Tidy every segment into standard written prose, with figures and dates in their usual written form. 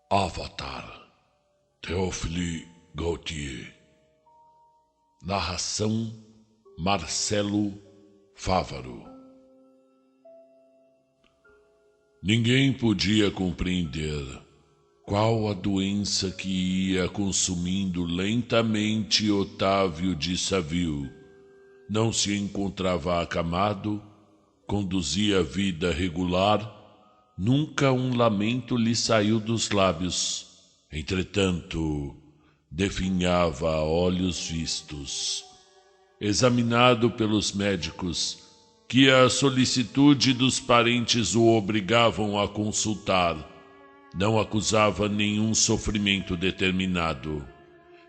Avatar, Théophile Gautier. Narração Marcelo Fávaro. Ninguém podia compreender qual a doença que ia consumindo lentamente Otávio de Saville. Não se encontrava acamado, conduzia a vida regular, nunca um lamento lhe saiu dos lábios. Entretanto, definhava a olhos vistos. Examinado pelos médicos, que a solicitude dos parentes o obrigavam a consultar, não acusava nenhum sofrimento determinado,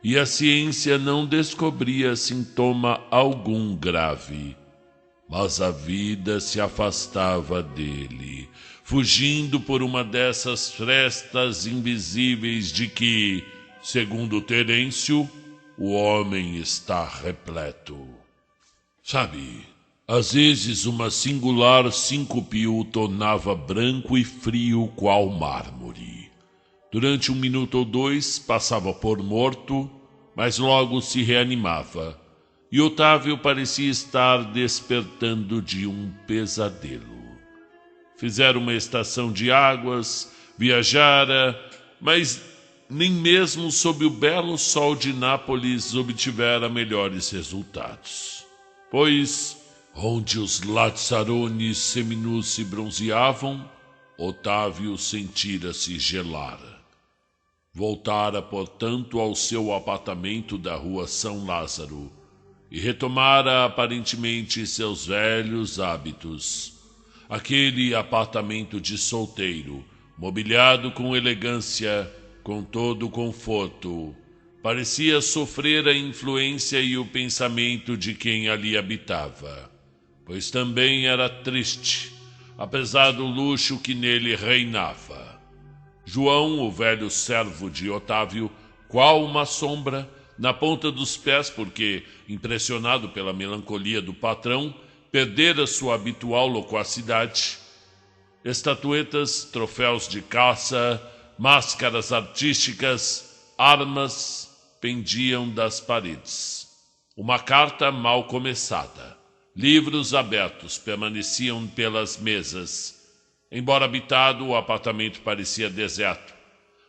e a ciência não descobria sintoma algum grave. Mas a vida se afastava dele, fugindo por uma dessas frestas invisíveis de que, segundo Terêncio, o homem está repleto. Sabe, às vezes uma singular síncope o tornava branco e frio qual mármore. Durante 1 minuto ou 2 passava por morto, mas logo se reanimava, e Otávio parecia estar despertando de um pesadelo. Fizeram uma estação de águas, viajara, mas nem mesmo sob o belo sol de Nápoles obtivera melhores resultados. Pois, onde os lazzarones seminus se bronzeavam, Otávio sentira-se gelar. Voltara, portanto, ao seu apartamento da rua São Lázaro e retomara aparentemente seus velhos hábitos. Aquele apartamento de solteiro, mobiliado com elegância, com todo o conforto, parecia sofrer a influência e o pensamento de quem ali habitava, pois também era triste, apesar do luxo que nele reinava. João, o velho servo de Otávio, qual uma sombra, na ponta dos pés, porque, impressionado pela melancolia do patrão, perdera sua habitual loquacidade. Estatuetas, troféus de caça, máscaras artísticas, armas pendiam das paredes. Uma carta mal começada, livros abertos permaneciam pelas mesas. Embora habitado, o apartamento parecia deserto.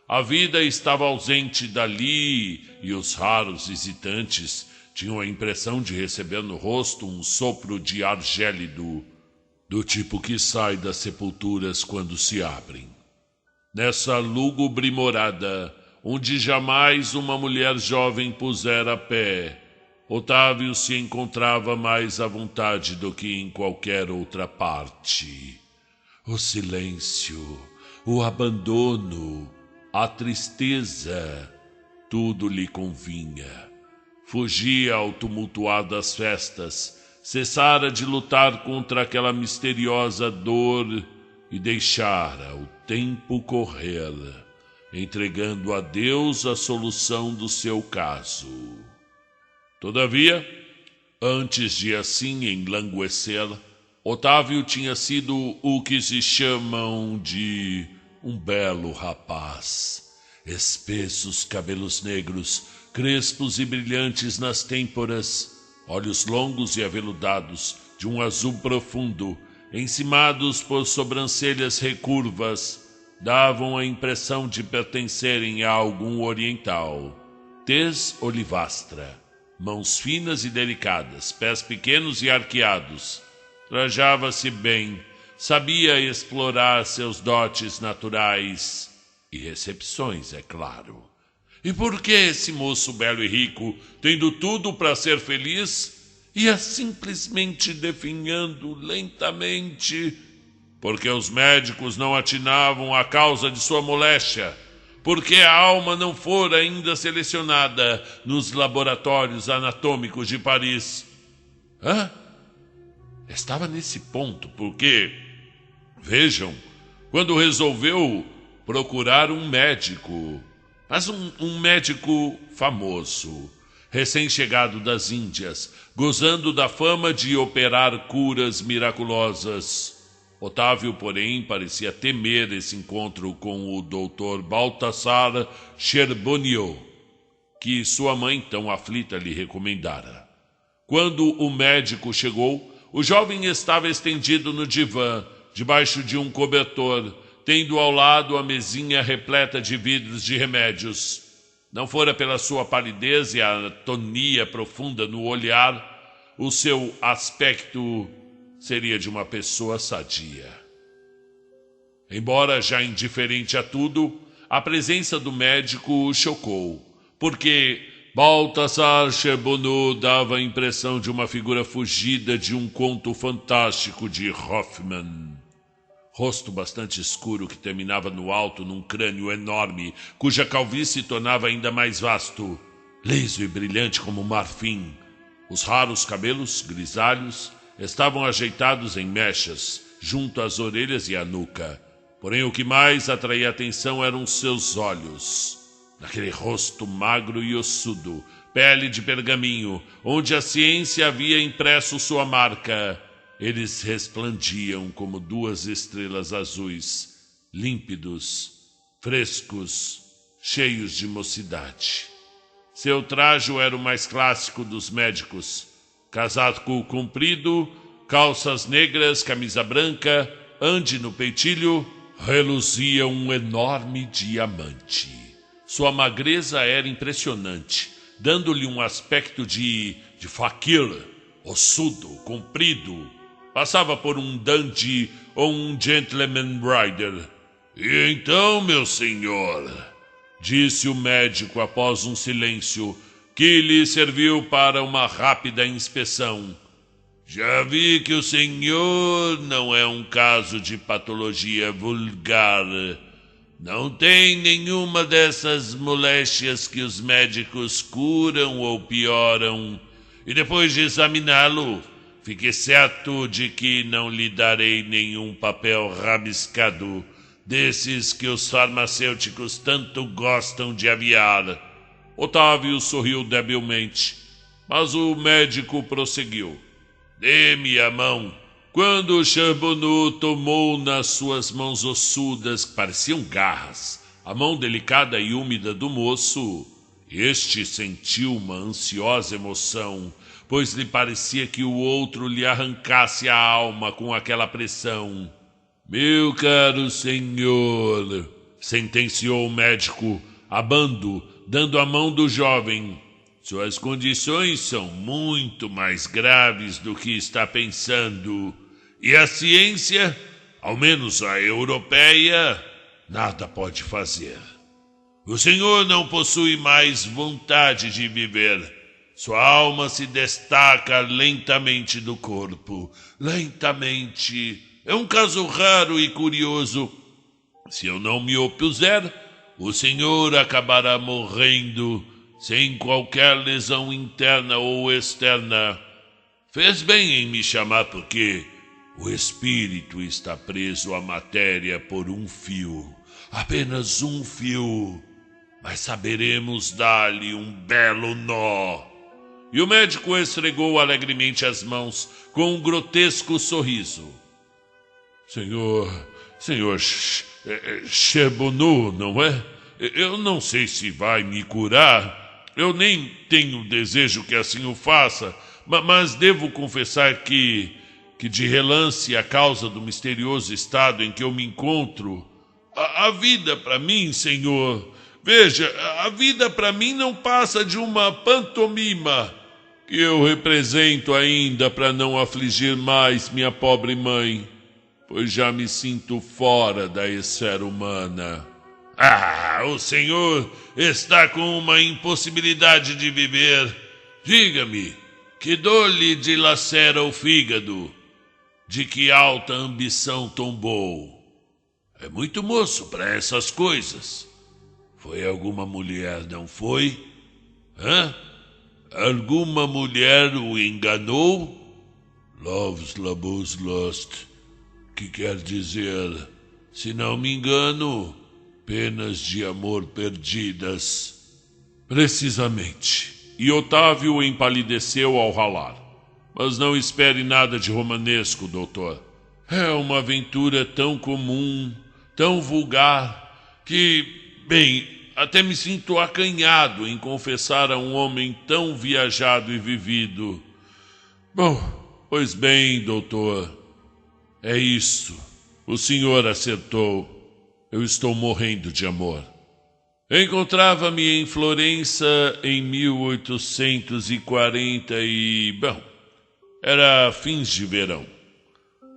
A vida estava ausente dali e os raros visitantes tinham a impressão de receber no rosto um sopro de ar gélido, do tipo que sai das sepulturas quando se abrem. Nessa lúgubre morada, onde jamais uma mulher jovem pusera pé, Otávio se encontrava mais à vontade do que em qualquer outra parte. O silêncio, o abandono, a tristeza, tudo lhe convinha. Fugia ao tumultuar das festas, cessara de lutar contra aquela misteriosa dor e deixara o tempo correr, entregando a Deus a solução do seu caso. Todavia, antes de assim enlanguecer, Otávio tinha sido o que se chamam de um belo rapaz. Espessos cabelos negros, crespos e brilhantes nas têmporas, olhos longos e aveludados, de um azul profundo, encimados por sobrancelhas recurvas, davam a impressão de pertencerem a algum oriental. Tez olivastra, mãos finas e delicadas, pés pequenos e arqueados. Trajava-se bem, sabia explorar seus dotes naturais e recepções, é claro. E por que esse moço belo e rico, tendo tudo para ser feliz, ia simplesmente definhando lentamente? Porque os médicos não atinavam a causa de sua moléstia, porque a alma não fora ainda selecionada nos laboratórios anatômicos de Paris. Estava nesse ponto porque, vejam, quando resolveu procurar um médico, mas um médico famoso, recém-chegado das Índias, gozando da fama de operar curas miraculosas, Otávio, porém, parecia temer esse encontro com o Dr. Baltasar Cherbonniot, que sua mãe, tão aflita, lhe recomendara. Quando o médico chegou, o jovem estava estendido no divã, debaixo de um cobertor, tendo ao lado a mesinha repleta de vidros de remédios. Não fora pela sua palidez e a atonia profunda no olhar, o seu aspecto seria de uma pessoa sadia. Embora já indiferente a tudo, a presença do médico o chocou, porque Baltasar Cherbonniot dava a impressão de uma figura fugida de um conto fantástico de Hoffmann. Rosto bastante escuro que terminava no alto num crânio enorme, cuja calvície tornava ainda mais vasto, liso e brilhante como marfim. Os raros cabelos grisalhos estavam ajeitados em mechas, junto às orelhas e à nuca. Porém, o que mais atraía a atenção eram seus olhos. Naquele rosto magro e ossudo, pele de pergaminho, onde a ciência havia impresso sua marca, eles resplandiam como duas estrelas azuis, límpidos, frescos, cheios de mocidade. Seu trajo era o mais clássico dos médicos. Casaco comprido, calças negras, camisa branca, ande no peitilho, reluzia um enorme diamante. Sua magreza era impressionante, dando-lhe um aspecto de faquir, ossudo, comprido. Passava por um dandy ou um gentleman rider. E então, meu senhor, disse o médico após um silêncio que lhe serviu para uma rápida inspeção. Já vi que o senhor não é um caso de patologia vulgar. Não tem nenhuma dessas moléstias que os médicos curam ou pioram. E depois de examiná-lo, fique certo de que não lhe darei nenhum papel rabiscado desses que os farmacêuticos tanto gostam de aviar. Otávio sorriu debilmente, mas o médico prosseguiu. Dê-me a mão. Quando Cherbonniot tomou nas suas mãos ossudas, que pareciam garras, a mão delicada e úmida do moço, este sentiu uma ansiosa emoção, pois lhe parecia que o outro lhe arrancasse a alma com aquela pressão. Meu caro senhor, sentenciou o médico, abando, dando a mão do jovem. Suas condições são muito mais graves do que está pensando. E a ciência, ao menos a europeia, nada pode fazer. O senhor não possui mais vontade de viver. Sua alma se destaca lentamente do corpo. Lentamente. É um caso raro e curioso. Se eu não me opuser, o senhor acabará morrendo sem qualquer lesão interna ou externa. Fez bem em me chamar porque o espírito está preso à matéria por um fio. Apenas um fio. Mas saberemos dar-lhe um belo nó. E o médico esfregou alegremente as mãos com um grotesco sorriso. Senhor Cherbonniot, não é? Eu não sei se vai me curar. Eu nem tenho desejo que assim o faça, mas devo confessar que de relance, a causa do misterioso estado em que eu me encontro, a vida para mim, senhor, veja, a vida para mim não passa de uma pantomima que eu represento ainda para não afligir mais minha pobre mãe, pois já me sinto fora da esfera humana. Ah, o senhor está com uma impossibilidade de viver. Diga-me, que dor lhe dilacera o fígado? De que alta ambição tombou? É muito moço para essas coisas. Foi alguma mulher, não foi? Hã? Alguma mulher o enganou? Love's Labo's Lost. Que quer dizer, se não me engano, penas de amor perdidas. Precisamente. E Otávio empalideceu ao ralar. Mas não espere nada de romanesco, doutor. É uma aventura tão comum, tão vulgar, que, bem, até me sinto acanhado em confessar a um homem tão viajado e vivido. Bom, pois bem, doutor, é isso. O senhor acertou. Eu estou morrendo de amor. Encontrava-me em Florença em 1840 e... Bom, era fins de verão.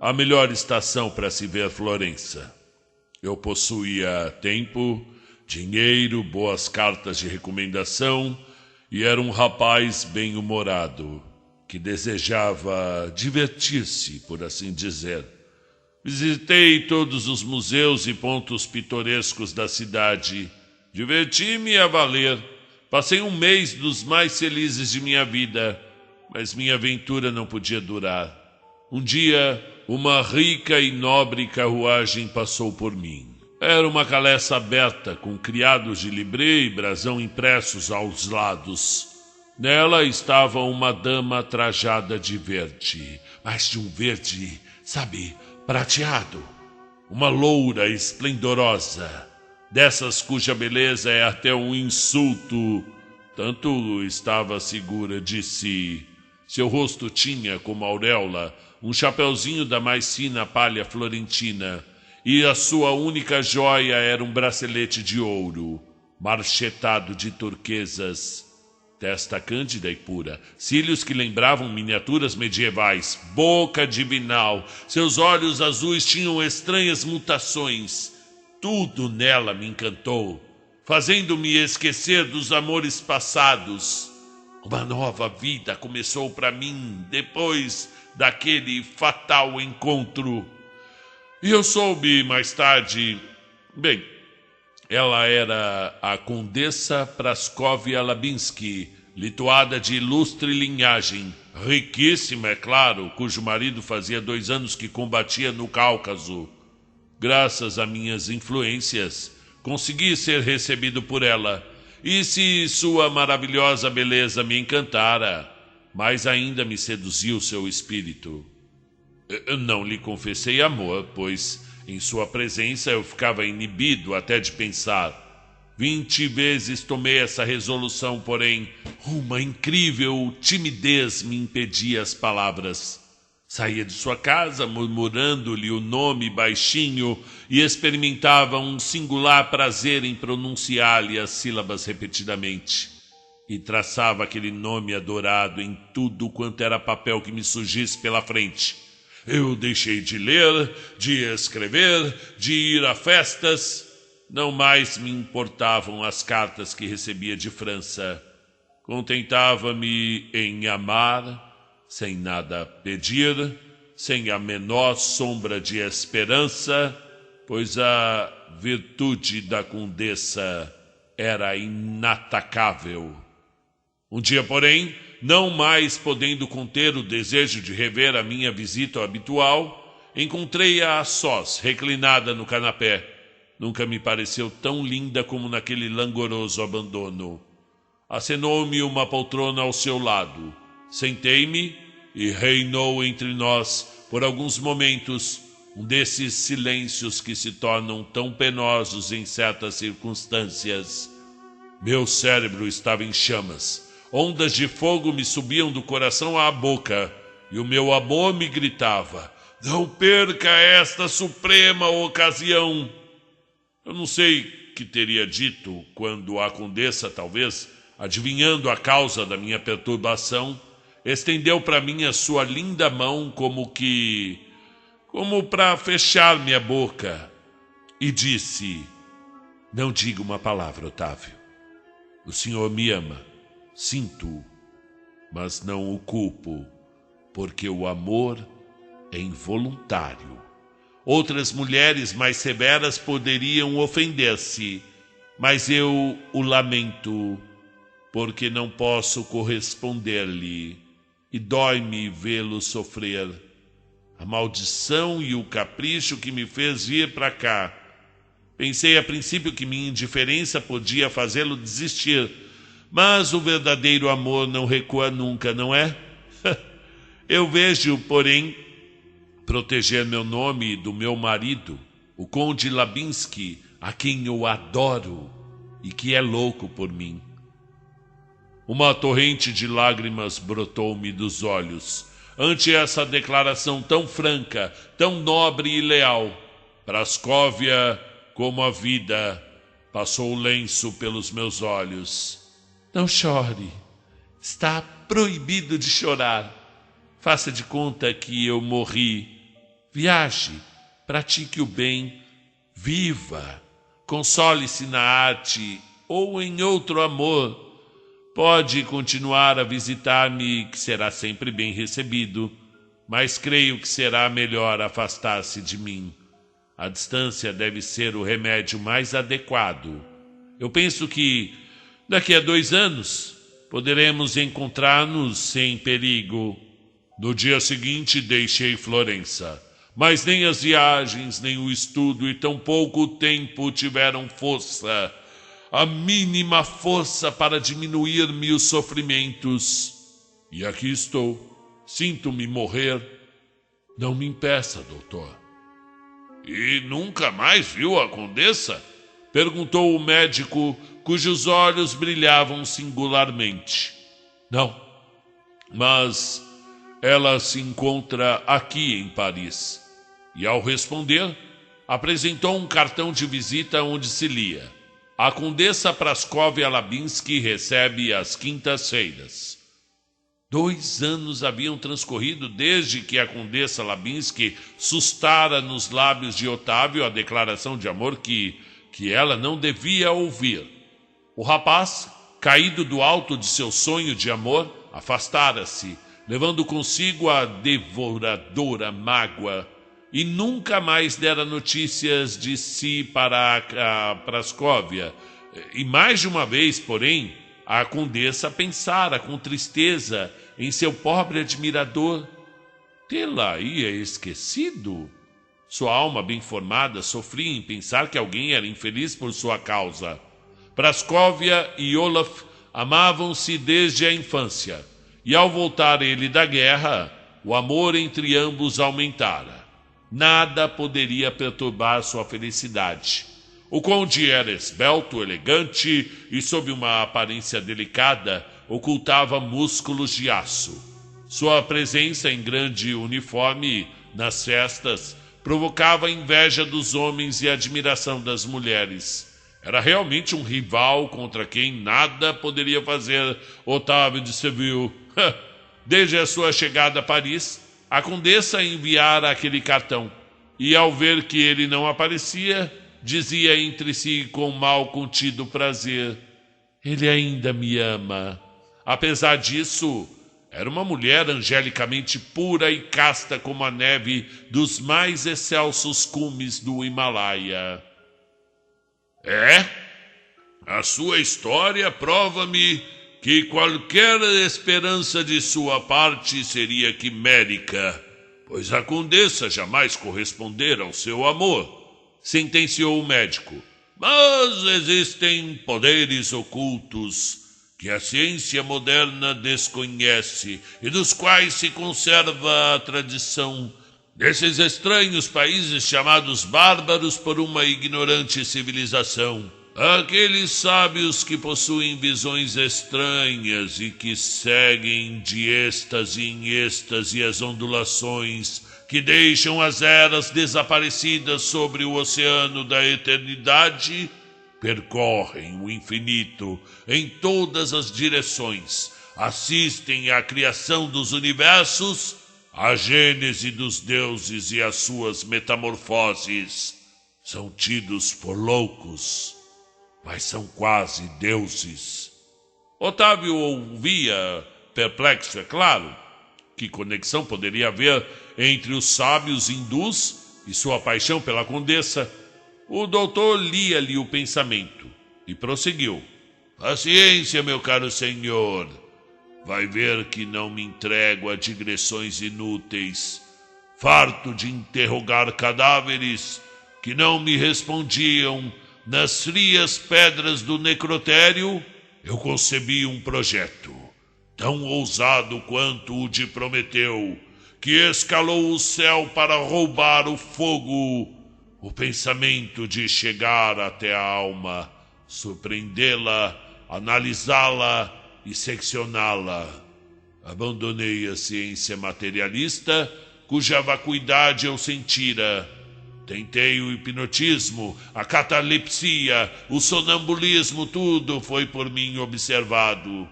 A melhor estação para se ver Florença. Eu possuía tempo, dinheiro, boas cartas de recomendação e era um rapaz bem-humorado que desejava divertir-se, por assim dizer. Visitei todos os museus e pontos pitorescos da cidade. Diverti-me a valer. Passei um mês dos mais felizes de minha vida, mas minha aventura não podia durar. Um dia, uma rica e nobre carruagem passou por mim. Era uma caleça aberta, com criados de libré e brasão impressos aos lados. Nela estava uma dama trajada de verde, mas de um verde, sabe, prateado. Uma loura esplendorosa, dessas cuja beleza é até um insulto. Tanto estava segura de si. Seu rosto tinha, como auréola, um chapeuzinho da mais fina palha florentina, e a sua única joia era um bracelete de ouro, marchetado de turquesas. Testa cândida e pura, cílios que lembravam miniaturas medievais, boca divinal, seus olhos azuis tinham estranhas mutações. Tudo nela me encantou, fazendo-me esquecer dos amores passados. Uma nova vida começou para mim depois daquele fatal encontro. E eu soube mais tarde... Bem, ela era a Condessa Praskovia Labinsky, lituada de ilustre linhagem, riquíssima, é claro, cujo marido fazia 2 anos que combatia no Cáucaso. Graças a minhas influências, consegui ser recebido por ela, e se sua maravilhosa beleza me encantara, mais ainda me seduziu seu espírito. Eu não lhe confessei amor, pois em sua presença eu ficava inibido até de pensar. 20 vezes tomei essa resolução, porém uma incrível timidez me impedia as palavras. Saía de sua casa murmurando-lhe o nome baixinho e experimentava um singular prazer em pronunciar-lhe as sílabas repetidamente. E traçava aquele nome adorado em tudo quanto era papel que me surgisse pela frente. Eu deixei de ler, de escrever, de ir a festas. Não mais me importavam as cartas que recebia de França. Contentava-me em amar, sem nada pedir, sem a menor sombra de esperança, pois a virtude da condessa era inatacável. Um dia, porém, não mais podendo conter o desejo de rever a minha visita habitual, encontrei-a a sós, reclinada no canapé. Nunca me pareceu tão linda como naquele langoroso abandono. Acenou-me uma poltrona ao seu lado. Sentei-me e reinou entre nós, por alguns momentos, um desses silêncios que se tornam tão penosos em certas circunstâncias. Meu cérebro estava em chamas. Ondas de fogo me subiam do coração à boca, e o meu amor me gritava: não perca esta suprema ocasião. Eu não sei que teria dito quando a condessa, talvez, adivinhando a causa da minha perturbação, estendeu para mim a sua linda mão como para fechar minha boca, e disse: não diga uma palavra, Otávio. O senhor me ama, sinto, mas não o culpo, porque o amor é involuntário. Outras mulheres mais severas poderiam ofender-se, mas eu o lamento, porque não posso corresponder-lhe, e dói-me vê-lo sofrer. A maldição e o capricho que me fez vir para cá. Pensei a princípio que minha indiferença podia fazê-lo desistir, mas o verdadeiro amor não recua nunca, não é? Eu vejo, porém, proteger meu nome e do meu marido, o Conde Labinsky, a quem eu adoro e que é louco por mim. Uma torrente de lágrimas brotou-me dos olhos ante essa declaração tão franca, tão nobre e leal. Prascóvia, como a vida, passou o lenço pelos meus olhos. Não chore. Está proibido de chorar. Faça de conta que eu morri. Viaje, pratique o bem, viva, console-se na arte ou em outro amor. Pode continuar a visitar-me, que será sempre bem recebido, mas creio que será melhor afastar-se de mim. A distância deve ser o remédio mais adequado. Eu penso que, daqui a 2 anos, poderemos encontrar-nos sem perigo. No dia seguinte deixei Florença, mas nem as viagens, nem o estudo e tampouco o tempo tiveram força, a mínima força para diminuir-me os sofrimentos. E aqui estou, sinto-me morrer. Não me impeça, doutor. E nunca mais viu a condessa? Perguntou o médico, cujos olhos brilhavam singularmente. Não, mas ela se encontra aqui em Paris. E ao responder, apresentou um cartão de visita onde se lia: a Condessa Prascóvia Labinsky recebe às quintas-feiras. 2 anos haviam transcorrido desde que a Condessa Labinsky sustara nos lábios de Otávio a declaração de amor que ela não devia ouvir. O rapaz, caído do alto de seu sonho de amor, afastara-se, levando consigo a devoradora mágoa, e nunca mais dera notícias de si para a Prascóvia. E mais de uma vez, porém, a condessa pensara com tristeza em seu pobre admirador. Tê-la-ia esquecido? Sua alma bem formada sofria em pensar que alguém era infeliz por sua causa. Prascóvia e Olaf amavam-se desde a infância, e ao voltar ele da guerra, o amor entre ambos aumentara. Nada poderia perturbar sua felicidade. O conde era esbelto, elegante e, sob uma aparência delicada, ocultava músculos de aço. Sua presença em grande uniforme nas festas provocava a inveja dos homens e a admiração das mulheres. Era realmente um rival contra quem nada poderia fazer Otávio de Seville. Desde a sua chegada a Paris, a condessa enviara aquele cartão, e ao ver que ele não aparecia, dizia entre si com mal contido prazer: ele ainda me ama. Apesar disso, era uma mulher angelicamente pura e casta como a neve dos mais excelsos cumes do Himalaia. A sua história prova-me que qualquer esperança de sua parte seria quimérica, pois a condessa jamais correspondera ao seu amor, sentenciou o médico. Mas existem poderes ocultos que a ciência moderna desconhece e dos quais se conserva a tradição desses estranhos países chamados bárbaros por uma ignorante civilização. Aqueles sábios que possuem visões estranhas e que seguem de êxtase em êxtase as ondulações que deixam as eras desaparecidas sobre o oceano da eternidade, percorrem o infinito em todas as direções, assistem à criação dos universos, à gênese dos deuses e às suas metamorfoses. São tidos por loucos, mas são quase deuses. Otávio ouvia, perplexo, é claro. Que conexão poderia haver entre os sábios hindus e sua paixão pela condessa? O doutor lia-lhe o pensamento e prosseguiu. Paciência, meu caro senhor. Vai ver que não me entrego a digressões inúteis. Farto de interrogar cadáveres que não me respondiam nas frias pedras do necrotério, eu concebi um projeto, tão ousado quanto o de Prometeu, que escalou o céu para roubar o fogo, o pensamento de chegar até a alma, surpreendê-la, analisá-la e seccioná-la. Abandonei a ciência materialista, cuja vacuidade eu sentira. Tentei o hipnotismo, a catalepsia, o sonambulismo, tudo foi por mim observado.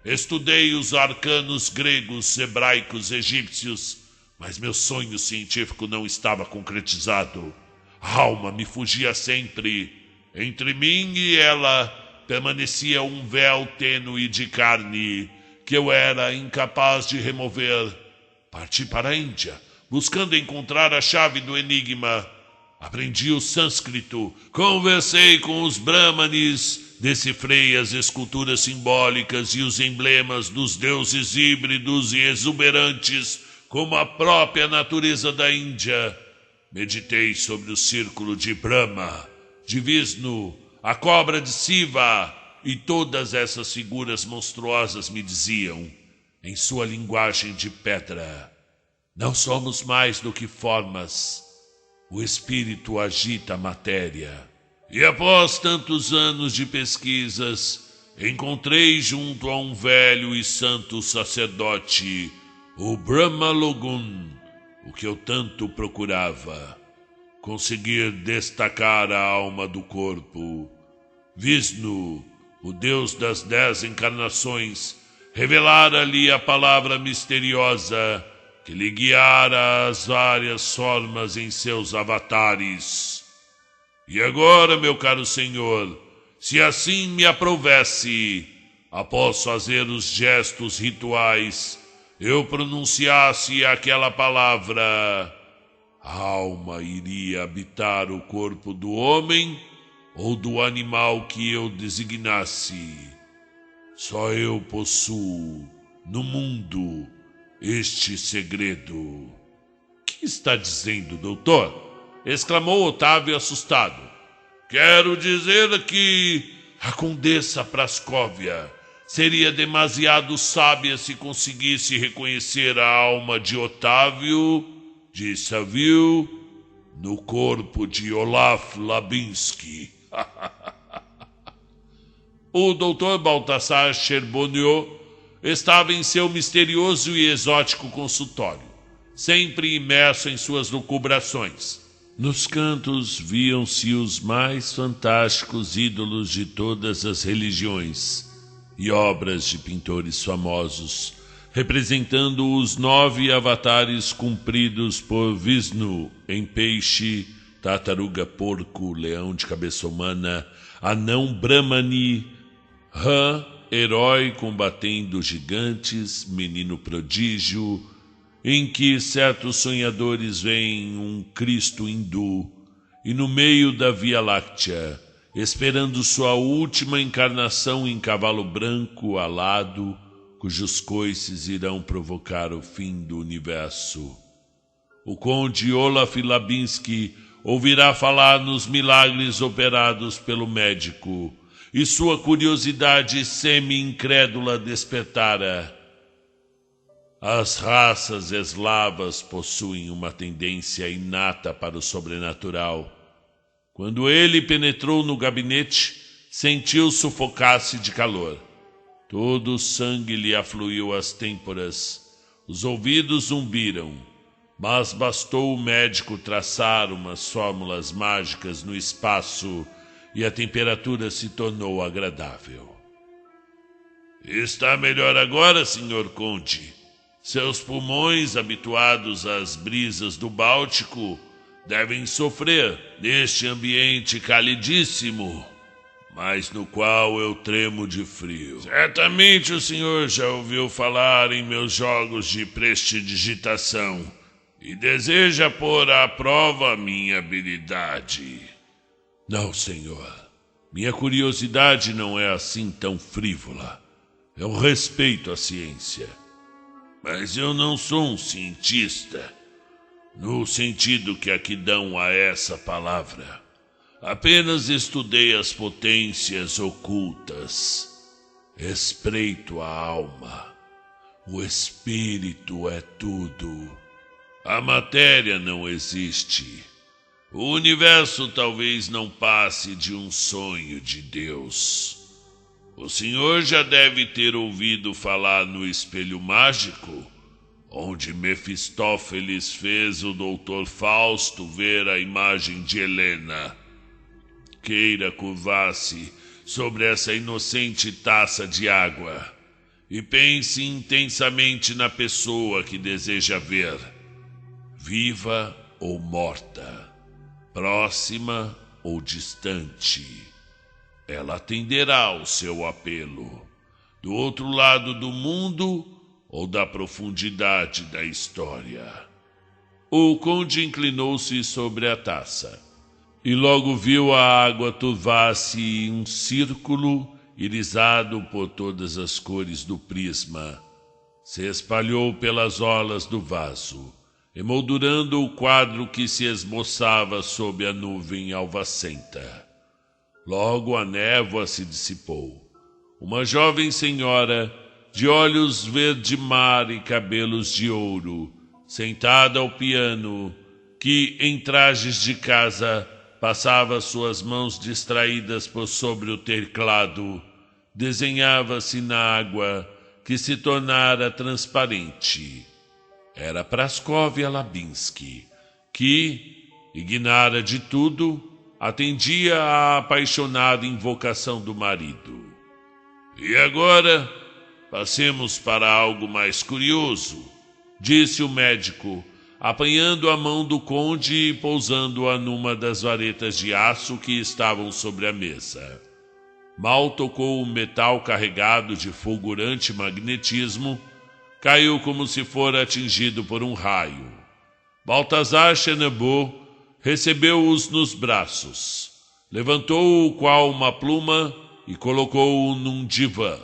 Estudei os arcanos gregos, hebraicos, egípcios, mas meu sonho científico não estava concretizado. A alma me fugia sempre. Entre mim e ela permanecia um véu tênue de carne que eu era incapaz de remover. Parti para a Índia, buscando encontrar a chave do enigma. Aprendi o sânscrito, conversei com os brahmanes, decifrei as esculturas simbólicas e os emblemas dos deuses híbridos e exuberantes, como a própria natureza da Índia. Meditei sobre o círculo de Brahma, de Vishnu, a cobra de Siva, e todas essas figuras monstruosas me diziam, em sua linguagem de pedra: não somos mais do que formas. O espírito agita a matéria. E após tantos anos de pesquisas, encontrei junto a um velho e santo sacerdote o Brahma Logun, o que eu tanto procurava. Conseguir destacar a alma do corpo. Vishnu, o Deus das 10 encarnações, revelara-lhe a palavra misteriosa que lhe guiara as várias formas em seus avatares. E agora, meu caro senhor, se assim me aprovesse, após fazer os gestos rituais, eu pronunciasse aquela palavra, a alma iria habitar o corpo do homem ou do animal que eu designasse. Só eu possuo no mundo este segredo. Que está dizendo, doutor? Exclamou Otávio assustado. Quero dizer que a Condessa Prascóvia seria demasiado sábia se conseguisse reconhecer a alma de Otávio de Saville no corpo de Olaf Labinsky. O doutor Balthasar Charbonneau estava em seu misterioso e exótico consultório, sempre imerso em suas lucubrações. Nos cantos viam-se os mais fantásticos ídolos de todas as religiões e obras de pintores famosos, representando os 9 avatares cumpridos por Vishnu em peixe, tartaruga porco, leão de cabeça humana, anão brahmani, rã, herói combatendo gigantes, menino prodígio, em que certos sonhadores veem um Cristo hindu, e no meio da Via Láctea, esperando sua última encarnação em cavalo branco alado, cujos coices irão provocar o fim do universo. O conde Olaf Labinsky ouvirá falar nos milagres operados pelo médico, e sua curiosidade semi-incrédula despertara. As raças eslavas possuem uma tendência inata para o sobrenatural. Quando ele penetrou no gabinete, sentiu sufocar-se de calor. Todo o sangue lhe afluiu às têmporas, os ouvidos zumbiram, mas bastou o médico traçar umas fórmulas mágicas no espaço e a temperatura se tornou agradável. Está melhor agora, senhor conde? Seus pulmões, habituados às brisas do Báltico, devem sofrer neste ambiente calidíssimo, mas no qual eu tremo de frio. Certamente o senhor já ouviu falar em meus jogos de prestidigitação e deseja pôr à prova a minha habilidade. Não, senhor. Minha curiosidade não é assim tão frívola. Eu respeito a ciência. Mas eu não sou um cientista, no sentido que aqui dão a essa palavra. Apenas estudei as potências ocultas. Espreito a alma. O espírito é tudo. A matéria não existe. O universo talvez não passe de um sonho de Deus. O senhor já deve ter ouvido falar no espelho mágico, onde Mefistófeles fez o Dr. Fausto ver a imagem de Helena. Queira curvar-se sobre essa inocente taça de água e pense intensamente na pessoa que deseja ver, viva ou morta, próxima ou distante. Ela atenderá ao seu apelo, do outro lado do mundo ou da profundidade da história. O conde inclinou-se sobre a taça e logo viu a água turvar-se em um círculo irisado por todas as cores do prisma. Se espalhou pelas orlas do vaso, emoldurando o quadro que se esboçava sob a nuvem alvacenta. Logo a névoa se dissipou. Uma jovem senhora, de olhos verde-mar e cabelos de ouro, sentada ao piano, que, em trajes de casa, passava suas mãos distraídas por sobre o teclado, desenhava-se na água, que se tornara transparente. Era Praskovia Labinsky, que, ignara de tudo, atendia à apaixonada invocação do marido. E agora, passemos para algo mais curioso, disse o médico, apanhando a mão do conde e pousando-a numa das varetas de aço que estavam sobre a mesa. Mal tocou o metal carregado de fulgurante magnetismo, caiu como se fora atingido por um raio. Baltazar Chenebot recebeu-os nos braços, levantou-o qual uma pluma e colocou-o num divã.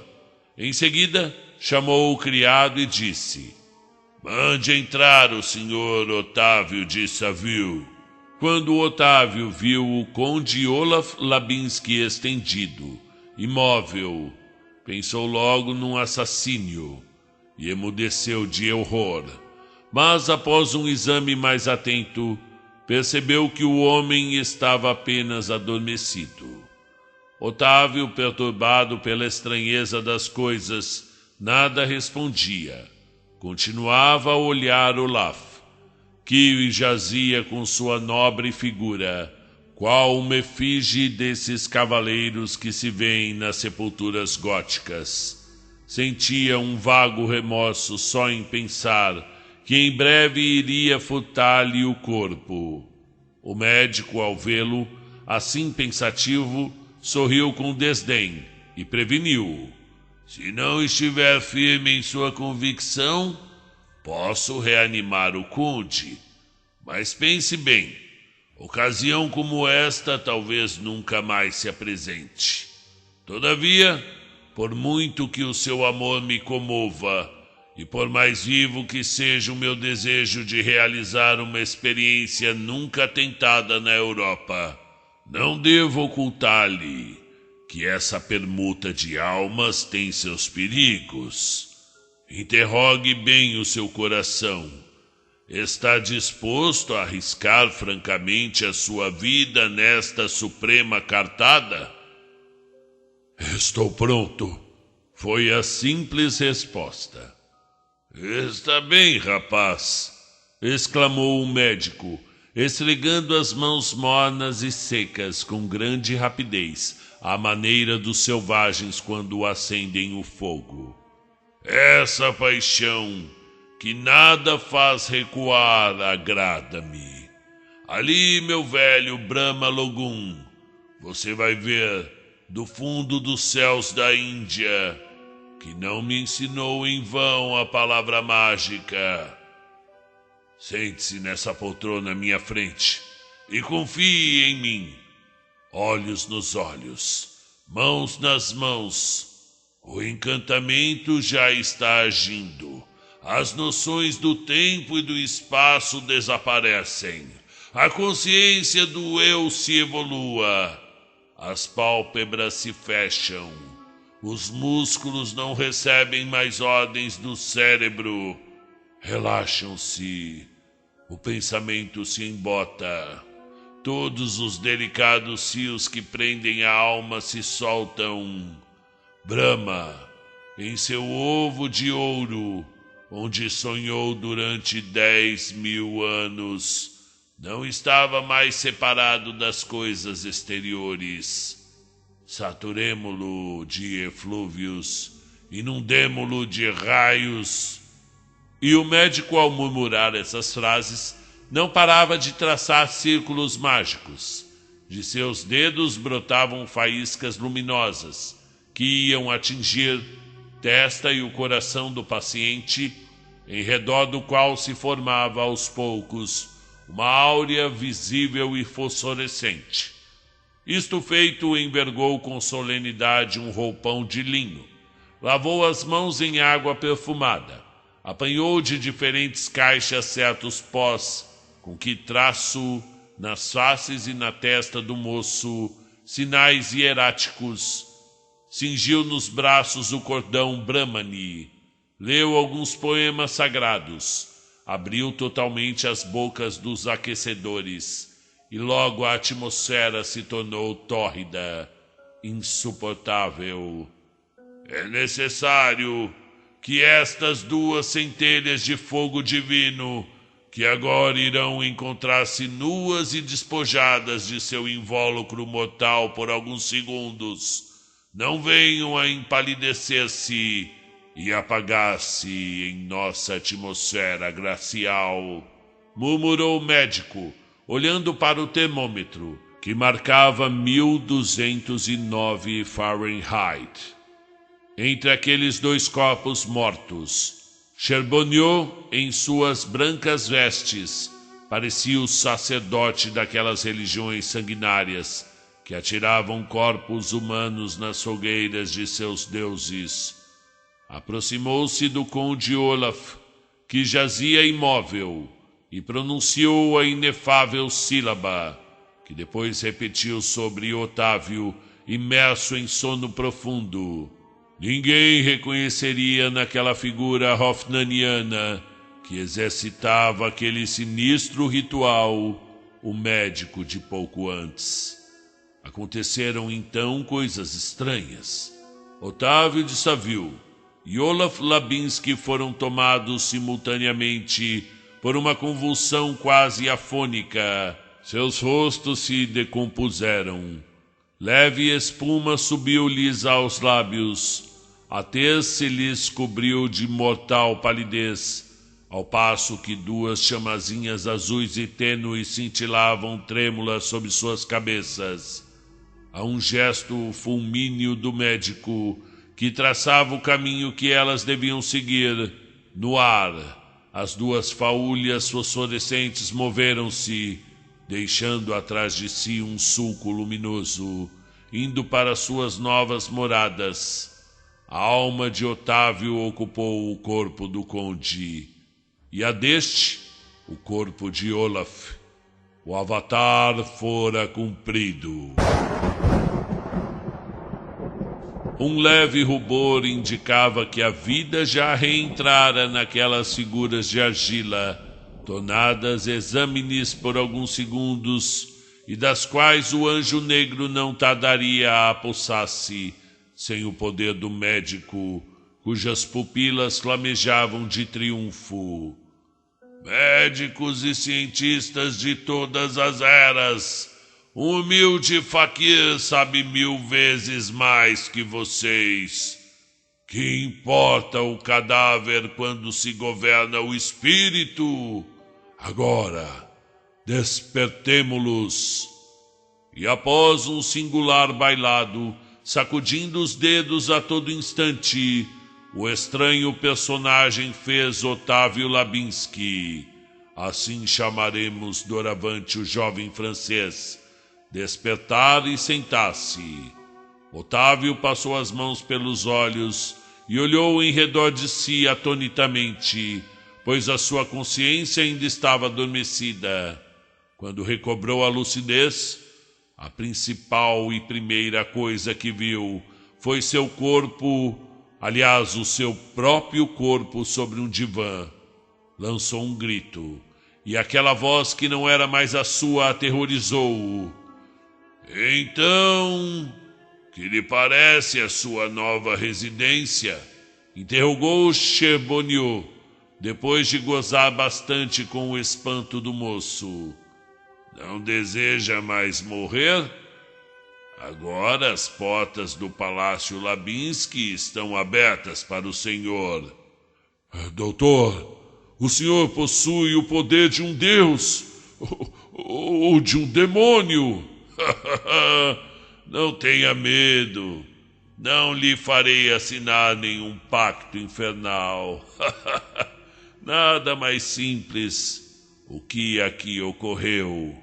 Em seguida, chamou o criado e disse: "Mande entrar o senhor Otávio de Saville." Quando Otávio viu o conde Olaf Labinsky estendido, imóvel, pensou logo num assassínio e emudeceu de horror. Mas após um exame mais atento, percebeu que o homem estava apenas adormecido. Otávio, perturbado pela estranheza das coisas, nada respondia. Continuava a olhar Olaf, que jazia com sua nobre figura, qual uma efígie desses cavaleiros que se vêem nas sepulturas góticas. Sentia um vago remorso só em pensar que em breve iria furtar-lhe o corpo. O médico, ao vê-lo, assim pensativo, sorriu com desdém e preveniu-o. Se não estiver firme em sua convicção, posso reanimar o conde. Mas pense bem, ocasião como esta talvez nunca mais se apresente. Todavia, por muito que o seu amor me comova, e por mais vivo que seja o meu desejo de realizar uma experiência nunca tentada na Europa, não devo ocultar-lhe que essa permuta de almas tem seus perigos. Interrogue bem o seu coração. Está disposto a arriscar francamente a sua vida nesta suprema cartada? Estou pronto, foi a simples resposta. Está bem, rapaz, exclamou o médico, esfregando as mãos mornas e secas com grande rapidez, à maneira dos selvagens quando acendem o fogo. Essa paixão que nada faz recuar agrada-me. Ali, meu velho Brahma Logum, você vai ver, do fundo dos céus da Índia, que não me ensinou em vão a palavra mágica. Sente-se nessa poltrona à minha frente e confie em mim. Olhos nos olhos, mãos nas mãos. O encantamento já está agindo. As noções do tempo e do espaço desaparecem. A consciência do eu se evolua. As pálpebras se fecham. Os músculos não recebem mais ordens do cérebro. Relaxam-se. O pensamento se embota. Todos os delicados fios que prendem a alma se soltam. Brahma, em seu ovo de ouro, onde sonhou durante 10.000 anos, não estava mais separado das coisas exteriores. Saturemo-lo de eflúvios, inundemo-lo de raios. E o médico, ao murmurar essas frases, não parava de traçar círculos mágicos. De seus dedos brotavam faíscas luminosas, que iam atingir testa e o coração do paciente, em redor do qual se formava aos poucos uma áurea visível e fosforescente. Isto feito, envergou com solenidade um roupão de linho, lavou as mãos em água perfumada, apanhou de diferentes caixas certos pós, com que traço nas faces e na testa do moço sinais hieráticos, cingiu nos braços o cordão Brahmani, leu alguns poemas sagrados, abriu totalmente as bocas dos aquecedores, e logo a atmosfera se tornou tórrida, insuportável. É necessário que estas 2 centelhas de fogo divino, que agora irão encontrar-se nuas e despojadas de seu invólucro mortal por alguns segundos, não venham a empalidecer-se e apagar-se em nossa atmosfera glacial, murmurou o médico, olhando para o termômetro, que marcava 1209 Fahrenheit. Entre aqueles 2 corpos mortos, Charbonneau, em suas brancas vestes, parecia o sacerdote daquelas religiões sanguinárias que atiravam corpos humanos nas fogueiras de seus deuses. Aproximou-se do conde Olaf, que jazia imóvel, e pronunciou a inefável sílaba, que depois repetiu sobre Otávio, imerso em sono profundo. Ninguém reconheceria naquela figura hoffnaniana que exercitava aquele sinistro ritual o médico de pouco antes. Aconteceram então coisas estranhas. Otávio de Saville e Olaf Labinski foram tomados simultaneamente por uma convulsão quase afônica. Seus rostos se decompuseram. Leve espuma subiu-lhes aos lábios, a tez se lhes cobriu de mortal palidez, ao passo que 2 chamazinhas azuis e tênues cintilavam trêmulas sobre suas cabeças. A um gesto fulmíneo do médico, que traçava o caminho que elas deviam seguir, no ar, as 2 faúlhas fosforescentes moveram-se, deixando atrás de si um sulco luminoso, indo para suas novas moradas. A alma de Otávio ocupou o corpo do conde, e a deste, o corpo de Olaf. O avatar fora cumprido. Um leve rubor indicava que a vida já reentrara naquelas figuras de argila, tornadas exâmenes por alguns segundos, e das quais o anjo negro não tardaria a apossar-se, sem o poder do médico, cujas pupilas flamejavam de triunfo. Médicos e cientistas de todas as eras, um humilde faquir sabe 1000 vezes mais que vocês. Que importa o cadáver quando se governa o espírito? Agora, despertemo-los. E após um singular bailado, sacudindo os dedos a todo instante, o estranho personagem fez Otávio Labinski, assim chamaremos doravante o jovem francês, despertar e sentar-se. Otávio passou as mãos pelos olhos e olhou em redor de si atonitamente, pois a sua consciência ainda estava adormecida. Quando recobrou a lucidez, a principal e primeira coisa que viu foi seu corpo, aliás, o seu próprio corpo sobre um divã. Lançou um grito e aquela voz que não era mais a sua aterrorizou-o. Então, que lhe parece a sua nova residência? Interrogou Charbonneau, depois de gozar bastante com o espanto do moço. Não deseja mais morrer? Agora as portas do Palácio Labinsky estão abertas para o senhor. Doutor, o senhor possui o poder de um deus ou de um demônio. Não tenha medo. Não lhe farei assinar nenhum pacto infernal. Nada mais simples. O que aqui ocorreu?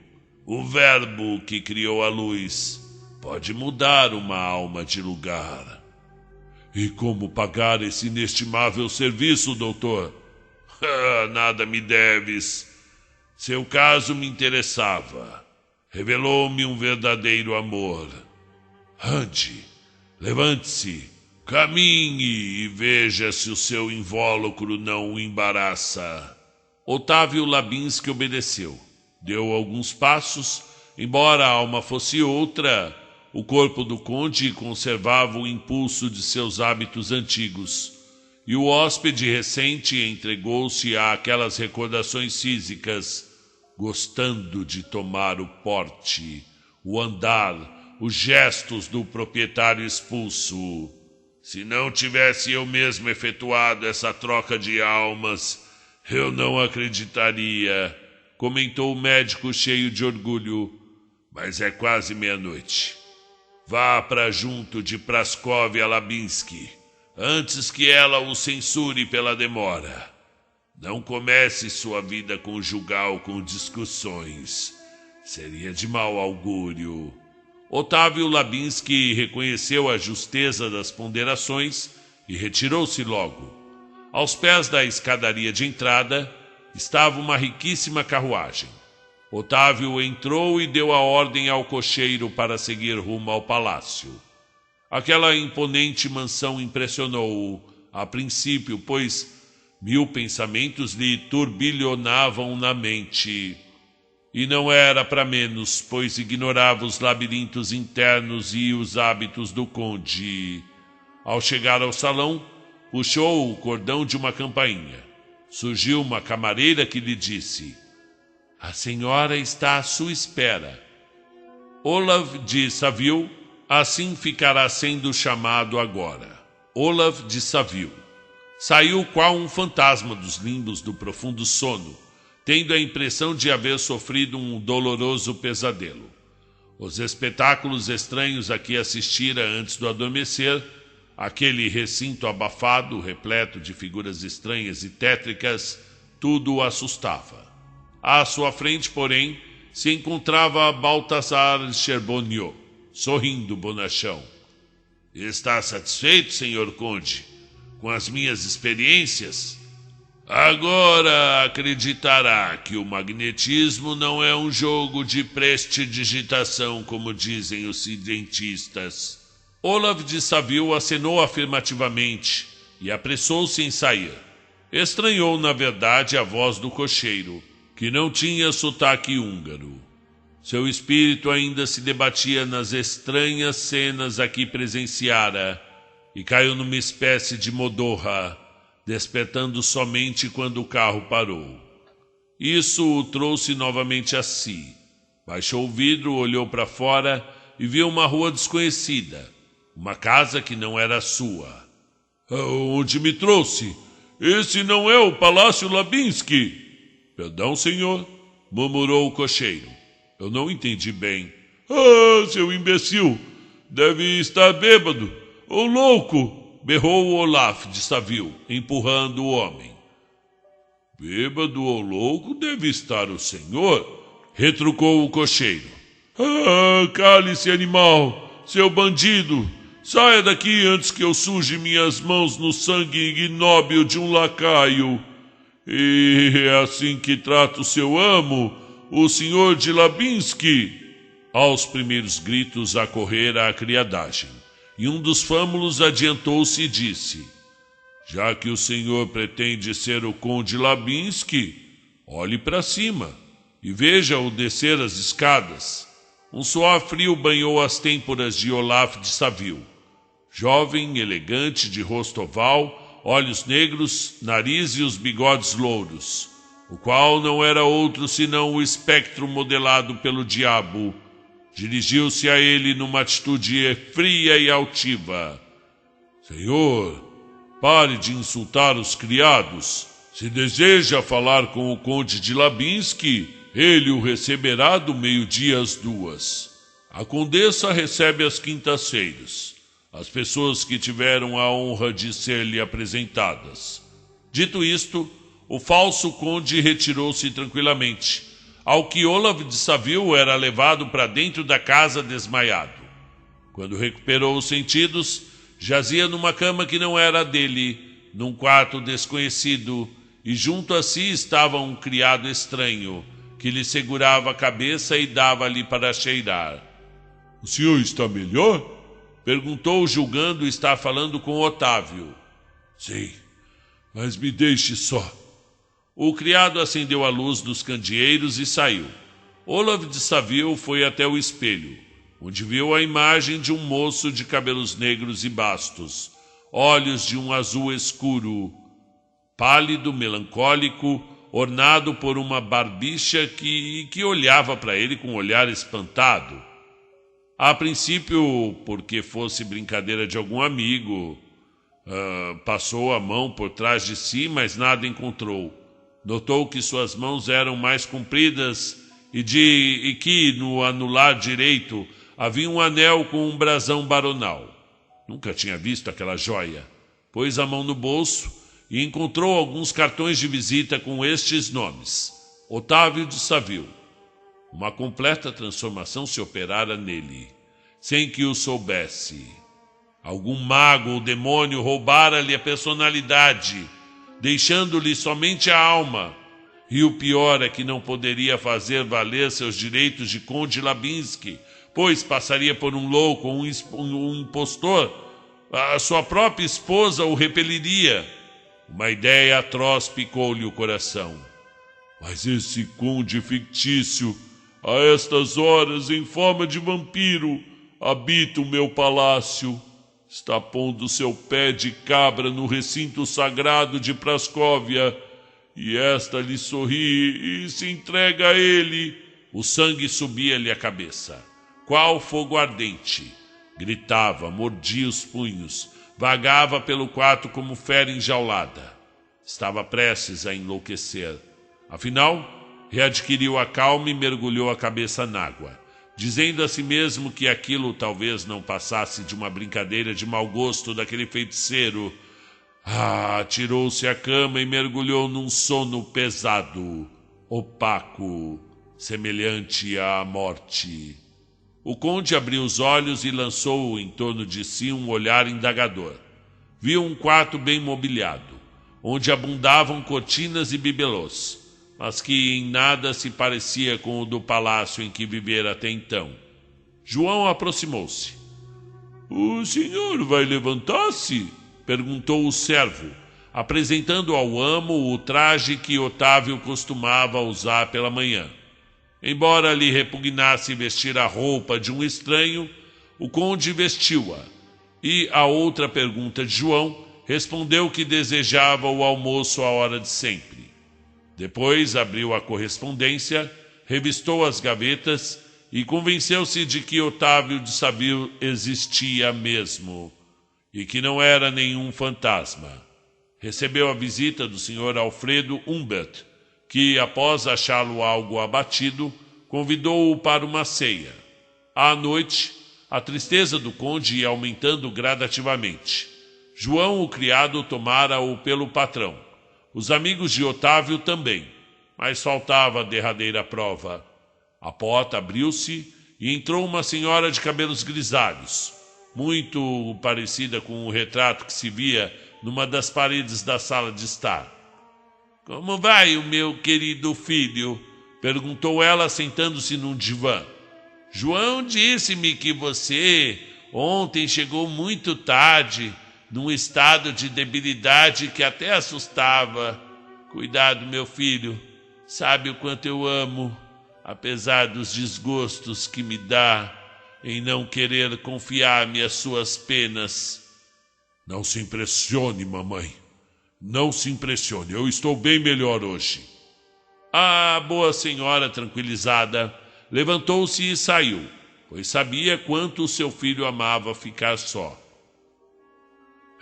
O verbo que criou a luz pode mudar uma alma de lugar. E como pagar esse inestimável serviço, doutor? Nada me deves. Seu caso me interessava. Revelou-me um verdadeiro amor. Ande, levante-se, caminhe e veja se o seu invólucro não o embaraça. Otávio Labinsky obedeceu. Deu alguns passos, embora a alma fosse outra. O corpo do conde conservava o impulso de seus hábitos antigos, e o hóspede recente entregou-se àquelas recordações físicas, gostando de tomar o porte, o andar, os gestos do proprietário expulso. Se não tivesse eu mesmo efetuado essa troca de almas, eu não acreditaria, comentou o médico cheio de orgulho. Mas é quase meia-noite. Vá para junto de Praskovia Labinsky, antes que ela o censure pela demora. Não comece sua vida conjugal com discussões. Seria de mau augúrio. Otávio Labinsky reconheceu a justeza das ponderações e retirou-se logo. Aos pés da escadaria de entrada estava uma riquíssima carruagem. Otávio entrou e deu a ordem ao cocheiro para seguir rumo ao palácio. Aquela imponente mansão impressionou-o, a princípio, pois 1000 pensamentos lhe turbilhonavam na mente. E não era para menos, pois ignorava os labirintos internos e os hábitos do conde. Ao chegar ao salão, puxou o cordão de uma campainha. Surgiu uma camareira que lhe disse: a senhora está à sua espera. Olav de Saville, assim ficará sendo chamado agora. Olav de Saville. Saiu qual um fantasma dos limbos do profundo sono, tendo a impressão de haver sofrido um doloroso pesadelo. Os espetáculos estranhos a que assistira antes do adormecer, aquele recinto abafado, repleto de figuras estranhas e tétricas, tudo o assustava. À sua frente, porém, se encontrava Balthazar Charbonneau, sorrindo bonachão. Está satisfeito, senhor conde, com as minhas experiências? Agora acreditará que o magnetismo não é um jogo de prestidigitação, como dizem os cientistas. Olav de Saville acenou afirmativamente e apressou-se em sair. Estranhou, na verdade, a voz do cocheiro, que não tinha sotaque húngaro. Seu espírito ainda se debatia nas estranhas cenas a que presenciara e caiu numa espécie de modorra, despertando somente quando o carro parou. Isso o trouxe novamente a si. Baixou o vidro, olhou para fora e viu uma rua desconhecida, uma casa que não era sua. Onde me trouxe? Esse não é o Palácio Labinsky. Perdão, senhor, murmurou o cocheiro. Eu não entendi bem. Seu imbecil, deve estar bêbado ou louco, berrou o Olaf de Saville, empurrando o homem. Bêbado ou louco deve estar o senhor, retrucou o cocheiro. Cale-se, animal, seu bandido. Saia daqui antes que eu suje minhas mãos no sangue ignóbil de um lacaio. E é assim que trata o seu amo, o senhor de Labinsky. Aos primeiros gritos acorrera a criadagem, e um dos fâmulos adiantou-se e disse: já que o senhor pretende ser o conde Labinsky, Olhe para cima e veja-o descer as escadas. Um suor frio banhou as têmporas de Olaf de Savil. Jovem, elegante, de rosto oval, olhos negros, nariz e os bigodes louros, o qual não era outro senão o espectro modelado pelo diabo. Dirigiu-se a ele numa atitude fria e altiva. Senhor, pare de insultar os criados. Se deseja falar com o conde de Labinski, ele o receberá do meio-dia às 2. A condessa recebe às quintas-feiras as pessoas que tiveram a honra de ser-lhe apresentadas. Dito isto, o falso conde retirou-se tranquilamente, ao que Olaf de Savil era levado para dentro da casa desmaiado. Quando recuperou os sentidos, jazia numa cama que não era dele, num quarto desconhecido, e junto a si estava um criado estranho, que lhe segurava a cabeça e dava-lhe para cheirar. — O senhor está melhor? Perguntou, julgando estar falando com Otávio. — Sim, mas me deixe só. O criado acendeu a luz dos candeeiros e saiu. Olaf de Savil foi até o espelho, onde viu a imagem de um moço de cabelos negros e bastos, olhos de um azul escuro, pálido, melancólico, ornado por uma barbicha que olhava para ele com um olhar espantado. A princípio, porque fosse brincadeira de algum amigo, passou a mão por trás de si, mas nada encontrou. Notou que suas mãos eram mais compridas e que no anular direito havia um anel com um brasão baronal. Nunca tinha visto aquela joia. Pôs a mão no bolso e encontrou alguns cartões de visita com estes nomes: Otávio de Savil. Uma completa transformação se operara nele, sem que o soubesse. Algum mago ou demônio roubara-lhe a personalidade, deixando-lhe somente a alma. E o pior é que não poderia fazer valer seus direitos de conde Labinski, pois passaria por um louco ou um impostor. A sua própria esposa o repeliria. Uma ideia atroz picou-lhe o coração. Mas esse conde fictício, a estas horas, em forma de vampiro, habita o meu palácio. Está pondo seu pé de cabra no recinto sagrado de Prascóvia, e esta lhe sorri e se entrega a ele. O sangue subia-lhe à cabeça, qual fogo ardente. Gritava, mordia os punhos, vagava pelo quarto como fera enjaulada. Estava prestes a enlouquecer. Afinal, readquiriu a calma e mergulhou a cabeça n'água, dizendo a si mesmo que aquilo talvez não passasse de uma brincadeira de mau gosto daquele feiticeiro. Tirou-se à cama e mergulhou num sono pesado, opaco, semelhante à morte. O conde abriu os olhos e lançou em torno de si um olhar indagador. Viu um quarto bem mobiliado, onde abundavam cortinas e bibelôs, mas que em nada se parecia com o do palácio em que vivera até então. João aproximou-se. — O senhor vai levantar-se? Perguntou o servo, apresentando ao amo o traje que Otávio costumava usar pela manhã. Embora lhe repugnasse vestir a roupa de um estranho, o conde vestiu-a, e a outra pergunta de João respondeu que desejava o almoço à hora de sempre. Depois abriu a correspondência, revistou as gavetas e convenceu-se de que Otávio de Savil existia mesmo e que não era nenhum fantasma. Recebeu a visita do Sr. Alfredo Humbert, que, após achá-lo algo abatido, convidou-o para uma ceia. À noite, a tristeza do conde ia aumentando gradativamente. João, o criado, tomara-o pelo patrão. Os amigos de Otávio também, mas faltava a derradeira prova. A porta abriu-se e entrou uma senhora de cabelos grisalhos, muito parecida com o retrato que se via numa das paredes da sala de estar. — Como vai o meu querido filho? Perguntou ela, sentando-se num divã. — João disse-me que você ontem chegou muito tarde, num estado de debilidade que até assustava. Cuidado, meu filho. Sabe o quanto eu amo, apesar dos desgostos que me dá em não querer confiar-me às suas penas. Não se impressione, mamãe. Não se impressione. Eu estou bem melhor hoje. A boa senhora, tranquilizada, levantou-se e saiu, pois sabia quanto o seu filho amava ficar só.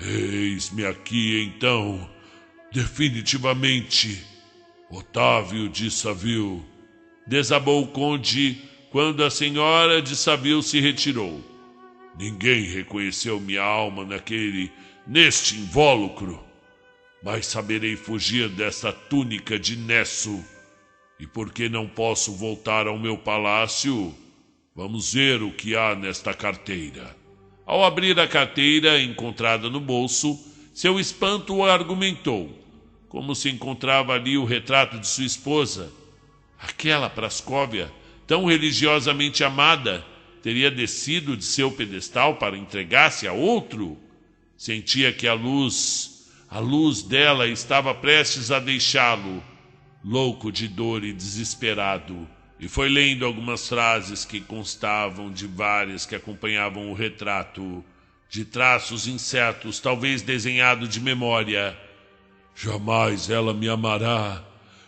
Eis-me aqui, então, definitivamente, Otávio de Saville, desabou o conde quando a senhora de Saville se retirou. Ninguém reconheceu minha alma neste invólucro, mas saberei fugir desta túnica de Nesso. E porque não posso voltar ao meu palácio, vamos ver o que há nesta carteira. Ao abrir a carteira encontrada no bolso, seu espanto argumentou, como se encontrava ali o retrato de sua esposa. Aquela Prascóvia, tão religiosamente amada, teria descido de seu pedestal para entregar-se a outro? Sentia que a luz dela estava prestes a deixá-lo, louco de dor e desesperado, e foi lendo algumas frases que constavam de várias que acompanhavam o retrato, de traços incertos, talvez desenhado de memória. Jamais ela me amará.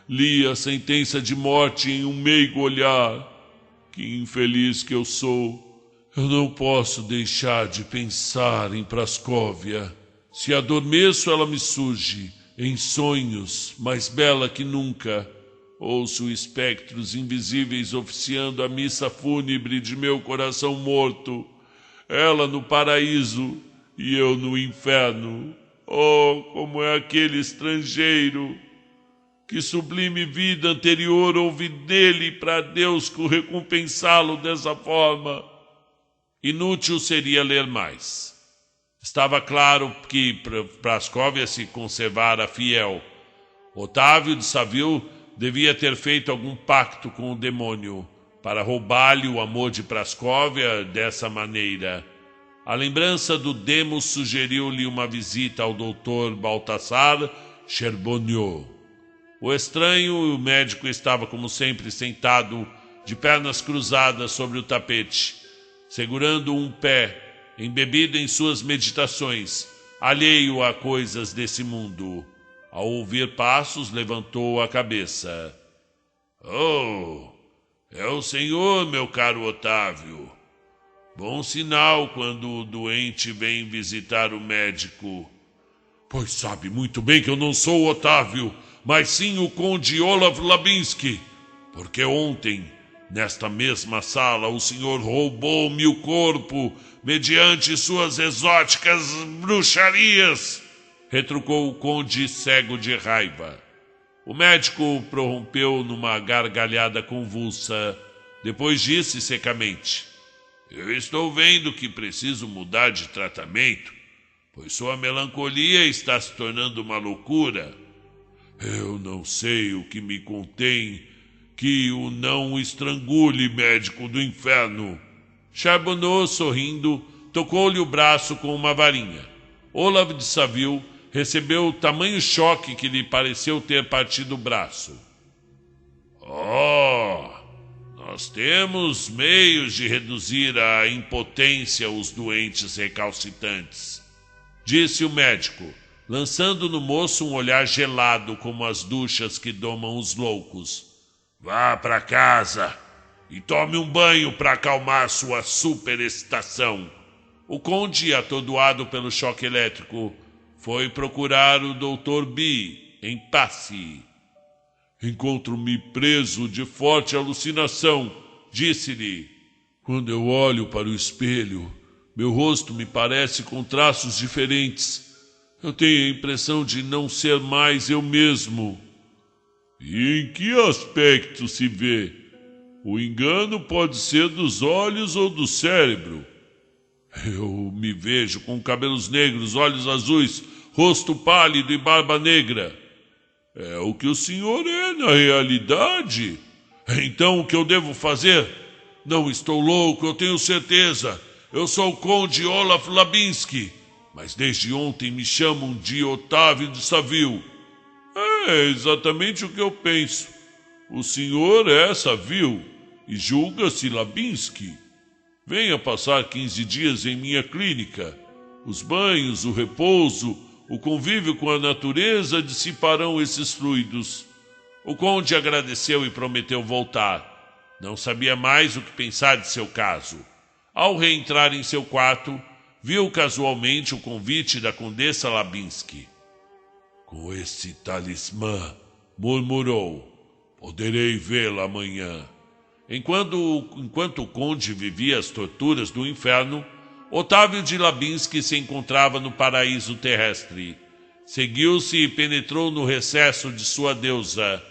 Li a sentença de morte em um meigo olhar. Que infeliz que eu sou. Eu não posso deixar de pensar em Prascóvia. Se adormeço, ela me surge em sonhos, mais bela que nunca. Ouço espectros invisíveis oficiando a missa fúnebre de meu coração morto. Ela no paraíso e eu no inferno. Oh, como é aquele estrangeiro! Que sublime vida anterior houve nele para Deus recompensá-lo dessa forma. Inútil seria ler mais. Estava claro que Prascóvia se conservara fiel. Otávio de Saville devia ter feito algum pacto com o demônio para roubar-lhe o amor de Prascóvia dessa maneira. A lembrança do Demos sugeriu-lhe uma visita ao doutor Balthasar Charbonnier. O estranho e o médico estava, como sempre, sentado de pernas cruzadas sobre o tapete, segurando um pé, embebido em suas meditações, alheio a coisas desse mundo. Ao ouvir passos, levantou a cabeça. Oh, é o senhor, meu caro Otávio. Bom sinal quando o doente vem visitar o médico. Pois sabe muito bem que eu não sou o Otávio, mas sim o conde Olaf Labinski, porque ontem, nesta mesma sala, o senhor roubou-me o corpo mediante suas exóticas bruxarias, retrucou o conde cego de raiva. O médico prorrompeu numa gargalhada convulsa, depois disse secamente: Eu estou vendo que preciso mudar de tratamento, pois sua melancolia está se tornando uma loucura. Eu não sei o que me contém que o não estrangule, médico do inferno. Charbonneau, sorrindo, tocou-lhe o braço com uma varinha. Olaf de Saville recebeu o tamanho choque que lhe pareceu ter partido o braço. Oh, nós temos meios de reduzir a impotência aos doentes recalcitrantes, disse o médico, lançando no moço um olhar gelado como as duchas que domam os loucos. Vá para casa e tome um banho para acalmar sua superexcitação. O conde, atordoado pelo choque elétrico, foi procurar o Dr. B em Passy. Encontro-me preso de forte alucinação, disse-lhe. Quando eu olho para o espelho, meu rosto me parece com traços diferentes. Eu tenho a impressão de não ser mais eu mesmo. E em que aspecto se vê? O engano pode ser dos olhos ou do cérebro. Eu me vejo com cabelos negros, olhos azuis, rosto pálido e barba negra. É o que o senhor é na realidade. Então o que eu devo fazer? Não estou louco, eu tenho certeza. Eu sou o conde Olaf Labinski, mas desde ontem me chamam de Otávio de Saville. É exatamente o que eu penso. O senhor é Saville e julga-se Labinsky. Venha passar 15 dias em minha clínica. Os banhos, o repouso, o convívio com a natureza dissiparão esses fluidos. O conde agradeceu e prometeu voltar. Não sabia mais o que pensar de seu caso. Ao reentrar em seu quarto, viu casualmente o convite da condessa Labinsky. Com esse talismã, murmurou, poderei vê-la amanhã. Enquanto o conde vivia as torturas do inferno, Otávio de Labinsky se encontrava no paraíso terrestre. Seguiu-se e penetrou no recesso de sua deusa.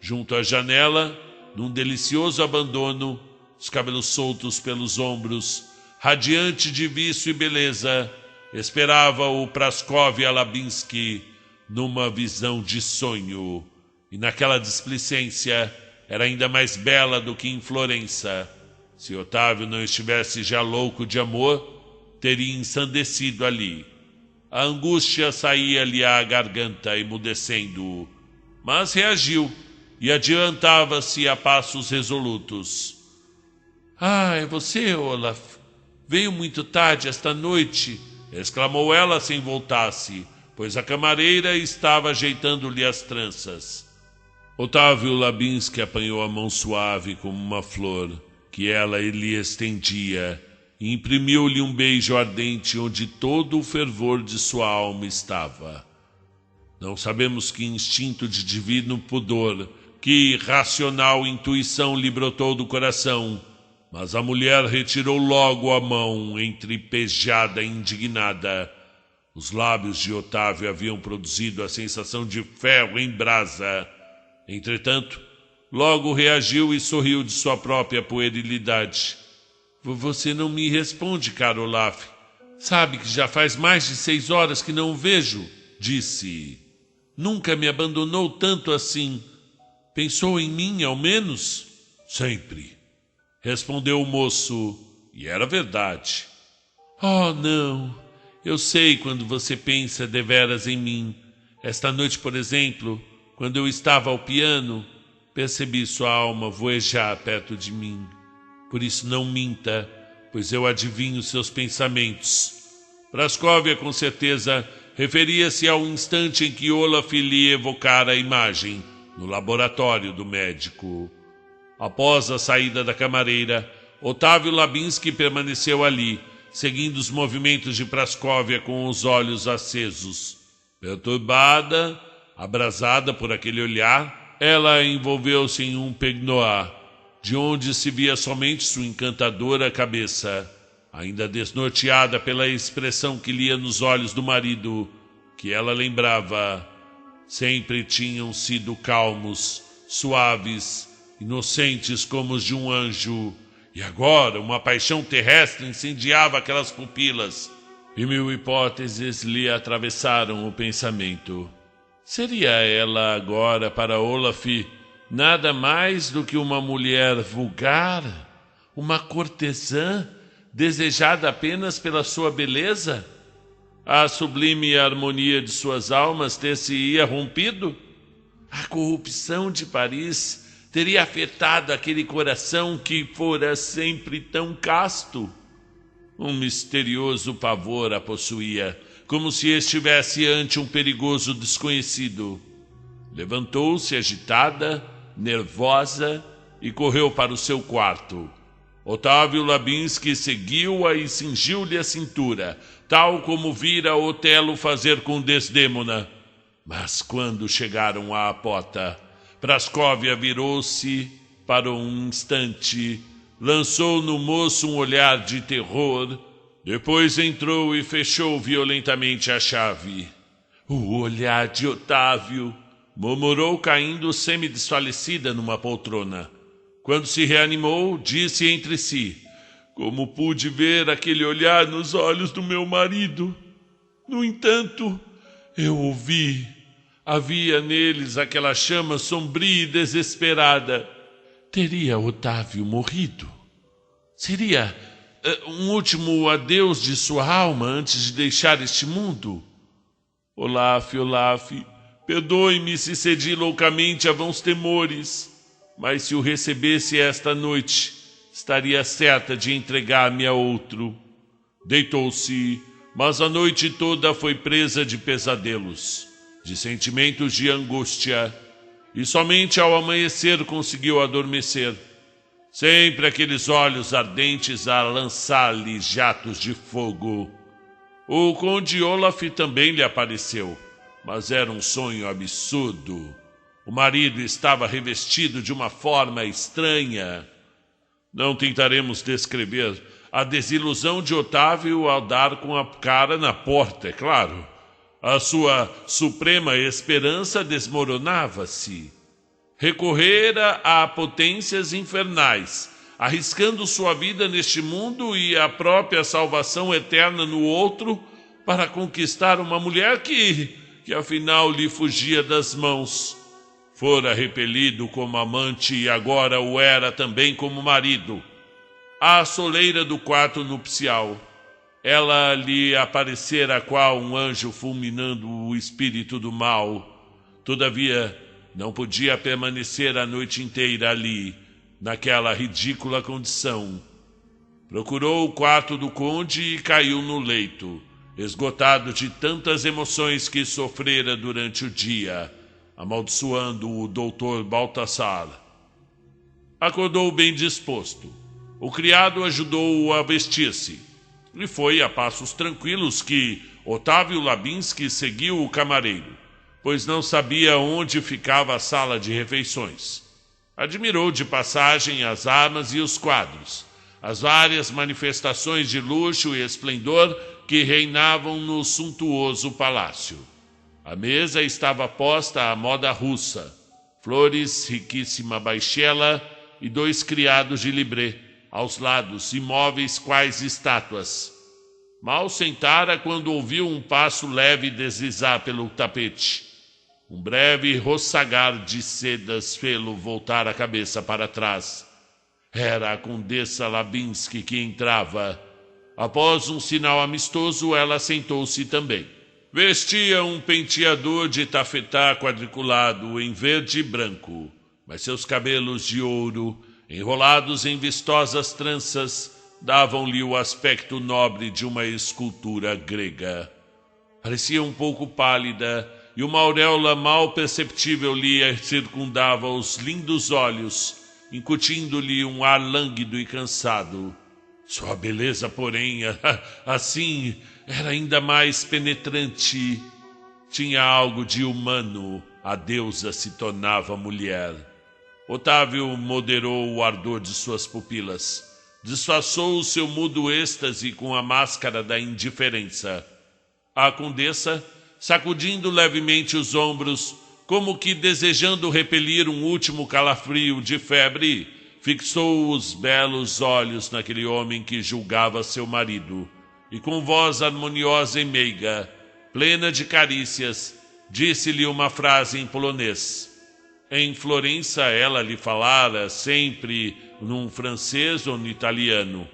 Junto à janela, num delicioso abandono, os cabelos soltos pelos ombros, radiante de vício e beleza, esperava-o Praskovia Labinsky numa visão de sonho. E naquela displicência era ainda mais bela do que em Florença. Se Otávio não estivesse já louco de amor, teria ensandecido ali. A angústia saía-lhe à garganta, emudecendo-o. Mas reagiu e adiantava-se a passos resolutos. É você, Olaf? Veio muito tarde esta noite, exclamou ela sem voltar-se, pois a camareira estava ajeitando-lhe as tranças. Otávio Labinsky apanhou a mão suave como uma flor, que ela lhe estendia, e imprimiu-lhe um beijo ardente onde todo o fervor de sua alma estava. Não sabemos que instinto de divino pudor, que irracional intuição lhe brotou do coração, mas a mulher retirou logo a mão, entrepejada e indignada. Os lábios de Otávio haviam produzido a sensação de ferro em brasa. Entretanto, logo reagiu e sorriu de sua própria puerilidade. Você não me responde, caro Olaf. Sabe que já faz mais de 6 horas que não o vejo, disse. Nunca me abandonou tanto assim. Pensou em mim, ao menos? Sempre, respondeu o moço, e era verdade. Oh, não, eu sei quando você pensa deveras em mim. Esta noite, por exemplo, quando eu estava ao piano, percebi sua alma voejar perto de mim. Por isso não minta, pois eu adivinho seus pensamentos. Praskovia, com certeza, referia-se ao instante em que Olaf lhe evocara a imagem, no laboratório do médico. Após a saída da camareira, Otávio Labinsky permaneceu ali, seguindo os movimentos de Praskovia com os olhos acesos. Perturbada, abrasada por aquele olhar, ela envolveu-se em um peignoir, de onde se via somente sua encantadora cabeça, ainda desnorteada pela expressão que lia nos olhos do marido, que ela lembrava. Sempre tinham sido calmos, suaves, inocentes como os de um anjo, e agora uma paixão terrestre incendiava aquelas pupilas, e 1000 hipóteses lhe atravessaram o pensamento. Seria ela agora para Olaf nada mais do que uma mulher vulgar, uma cortesã desejada apenas pela sua beleza? A sublime harmonia de suas almas ter-se-ia rompido? A corrupção de Paris teria afetado aquele coração que fora sempre tão casto? Um misterioso pavor a possuía, como se estivesse ante um perigoso desconhecido. Levantou-se agitada, nervosa, e correu para o seu quarto. Otávio Labinsky seguiu-a e cingiu-lhe a cintura, tal como vira Otelo fazer com Desdémona. Mas quando chegaram à porta, Praskovia virou-se para um instante, lançou no moço um olhar de terror, depois entrou e fechou violentamente a chave. O olhar de Otávio, murmurou caindo semi-desfalecida numa poltrona. Quando se reanimou, disse entre si: como pude ver aquele olhar nos olhos do meu marido? No entanto, eu ouvi. Havia neles aquela chama sombria e desesperada. Teria Otávio morrido? Seria um último adeus de sua alma antes de deixar este mundo? Olaf, perdoe-me se cedi loucamente a vãos temores. mas se o recebesse esta noite, estaria certa de entregar-me a outro. Deitou-se, mas a noite toda foi presa de pesadelos, de sentimentos de angústia, e somente ao amanhecer conseguiu adormecer. Sempre aqueles olhos ardentes a lançar-lhe jatos de fogo. O conde Olaf também lhe apareceu, mas era um sonho absurdo. O marido estava revestido de uma forma estranha. Não tentaremos descrever a desilusão de Otávio ao dar com a cara na porta, é claro. A sua suprema esperança desmoronava-se. Recorrera a potências infernais, arriscando sua vida neste mundo e a própria salvação eterna no outro, para conquistar uma mulher que afinal lhe fugia das mãos. Fora repelido como amante e agora o era também como marido. À soleira do quarto nupcial, ela lhe aparecera qual um anjo fulminando o espírito do mal. Todavia, não podia permanecer a noite inteira ali, naquela ridícula condição. Procurou o quarto do conde e caiu no leito, esgotado de tantas emoções que sofrera durante o dia, amaldiçoando o doutor Baltassar. Acordou bem disposto. O criado ajudou-o a vestir-se, e foi a passos tranquilos que Otávio Labinski seguiu o camareiro, pois não sabia onde ficava a sala de refeições. Admirou de passagem as armas e os quadros, as várias manifestações de luxo e esplendor que reinavam no suntuoso palácio. A mesa estava posta à moda russa, flores, riquíssima baixela e 2 criados de libré, aos lados, imóveis quais estátuas. Mal sentara quando ouviu um passo leve deslizar pelo tapete. Um breve roçagar de sedas fê-lo voltar a cabeça para trás. Era a condessa Labinski que entrava. Após um sinal amistoso, ela sentou-se também. Vestia um penteador de tafetá quadriculado em verde e branco, mas seus cabelos de ouro, enrolados em vistosas tranças, davam-lhe o aspecto nobre de uma escultura grega. Parecia um pouco pálida, e uma auréola mal perceptível lhe circundava os lindos olhos, incutindo-lhe um ar lânguido e cansado. Sua beleza, porém, assim, era ainda mais penetrante. Tinha algo de humano. A deusa se tornava mulher. Otávio moderou o ardor de suas pupilas. Disfarçou o seu mudo êxtase com a máscara da indiferença. A condessa, sacudindo levemente os ombros, como que desejando repelir um último calafrio de febre, fixou os belos olhos naquele homem que julgava seu marido, e com voz harmoniosa e meiga, plena de carícias, disse-lhe uma frase em polonês. Em Florença ela lhe falara sempre num francês ou no italiano.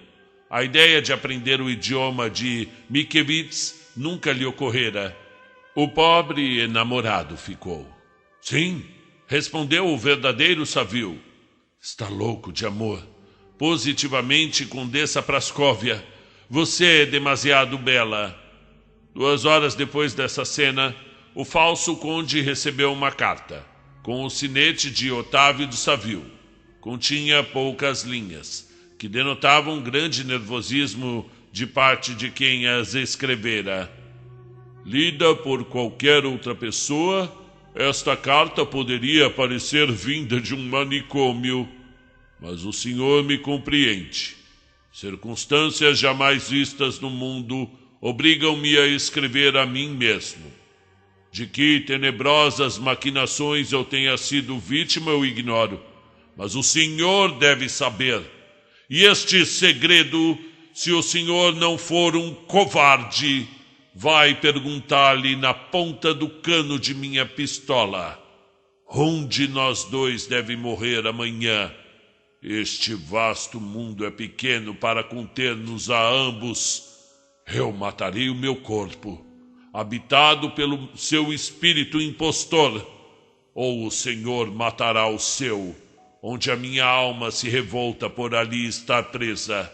A ideia de aprender o idioma de Mickiewicz nunca lhe ocorrera. O pobre enamorado ficou. Sim, respondeu o verdadeiro Savio. Está louco de amor. Positivamente, Condessa Prascóvia, você é demasiado bela. 2 horas depois dessa cena, o falso conde recebeu uma carta, com o sinete de Otávio de Savio. Continha poucas linhas, que denotavam grande nervosismo de parte de quem as escrevera. Lida por qualquer outra pessoa, esta carta poderia parecer vinda de um manicômio, mas o senhor me compreende. Circunstâncias jamais vistas no mundo obrigam-me a escrever a mim mesmo. De que tenebrosas maquinações eu tenha sido vítima eu ignoro, mas o senhor deve saber. E este segredo, se o senhor não for um covarde, vai perguntar-lhe na ponta do cano de minha pistola. Onde nós 2 deve morrer amanhã? Este vasto mundo é pequeno para conter-nos a ambos. Eu matarei o meu corpo, habitado pelo seu espírito impostor, ou o senhor matará o seu, onde a minha alma se revolta por ali estar presa.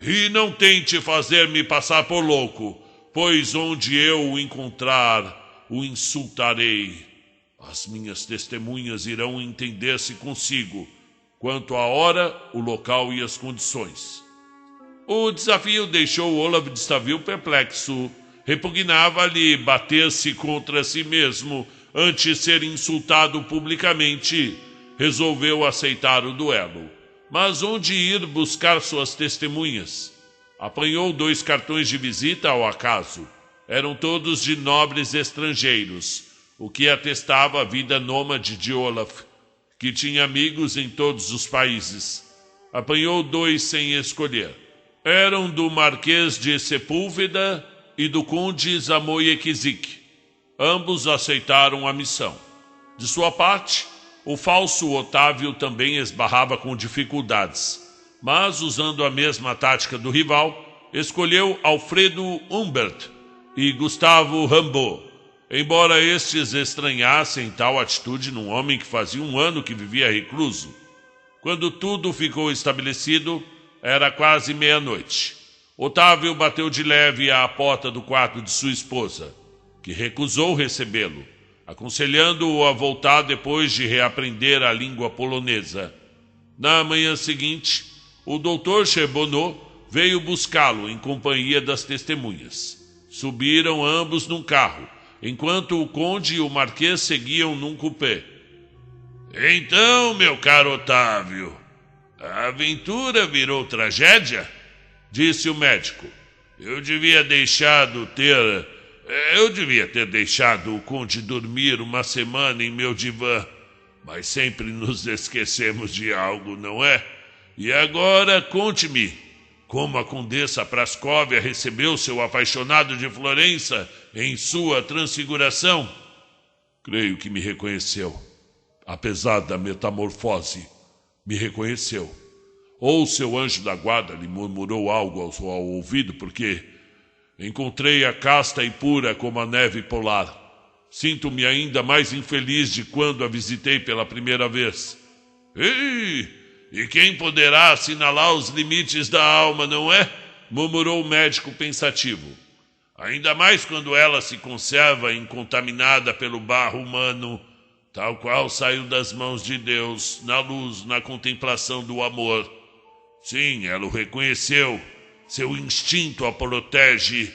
E não tente fazer-me passar por louco, pois onde eu o encontrar, o insultarei. As minhas testemunhas irão entender-se consigo, quanto à hora, o local e as condições. O desafio deixou Olaf de Stavio perplexo. Repugnava-lhe bater-se contra si mesmo antes de ser insultado publicamente. Resolveu aceitar o duelo. Mas onde ir buscar suas testemunhas? Apanhou 2 cartões de visita ao acaso. Eram todos de nobres estrangeiros, o que atestava a vida nômade de Olaf, que tinha amigos em todos os países. Apanhou 2 sem escolher. Eram do Marquês de Sepúlveda e do Conde Zamoyekzik. Ambos aceitaram a missão. De sua parte, o falso Otávio também esbarrava com dificuldades, mas, usando a mesma tática do rival, escolheu Alfredo Humbert e Gustavo Rimbaud, embora estes estranhassem tal atitude num homem que fazia 1 ano que vivia recluso. Quando tudo ficou estabelecido, era quase meia-noite. Otávio bateu de leve à porta do quarto de sua esposa, que recusou recebê-lo, aconselhando-o a voltar depois de reaprender a língua polonesa. Na manhã seguinte, o Dr. Charbonneau veio buscá-lo em companhia das testemunhas. Subiram ambos num carro, enquanto o conde e o marquês seguiam num coupé. Então, meu caro Otávio, a aventura virou tragédia? Disse o médico. Eu devia ter deixado o conde dormir 1 semana em meu divã, mas sempre nos esquecemos de algo, não é? E agora conte-me, como a condessa Prascóvia recebeu seu apaixonado de Florença em sua transfiguração? Creio que me reconheceu, apesar da metamorfose. Me reconheceu. Ou seu anjo da guarda lhe murmurou algo ao ouvido, porque encontrei a casta e pura como a neve polar. Sinto-me ainda mais infeliz de quando a visitei pela primeira vez. E quem poderá assinalar os limites da alma, não é? Murmurou o médico pensativo. Ainda mais quando ela se conserva incontaminada pelo barro humano, tal qual saiu das mãos de Deus, na luz, na contemplação do amor. Sim, ela o reconheceu. Seu instinto a protege.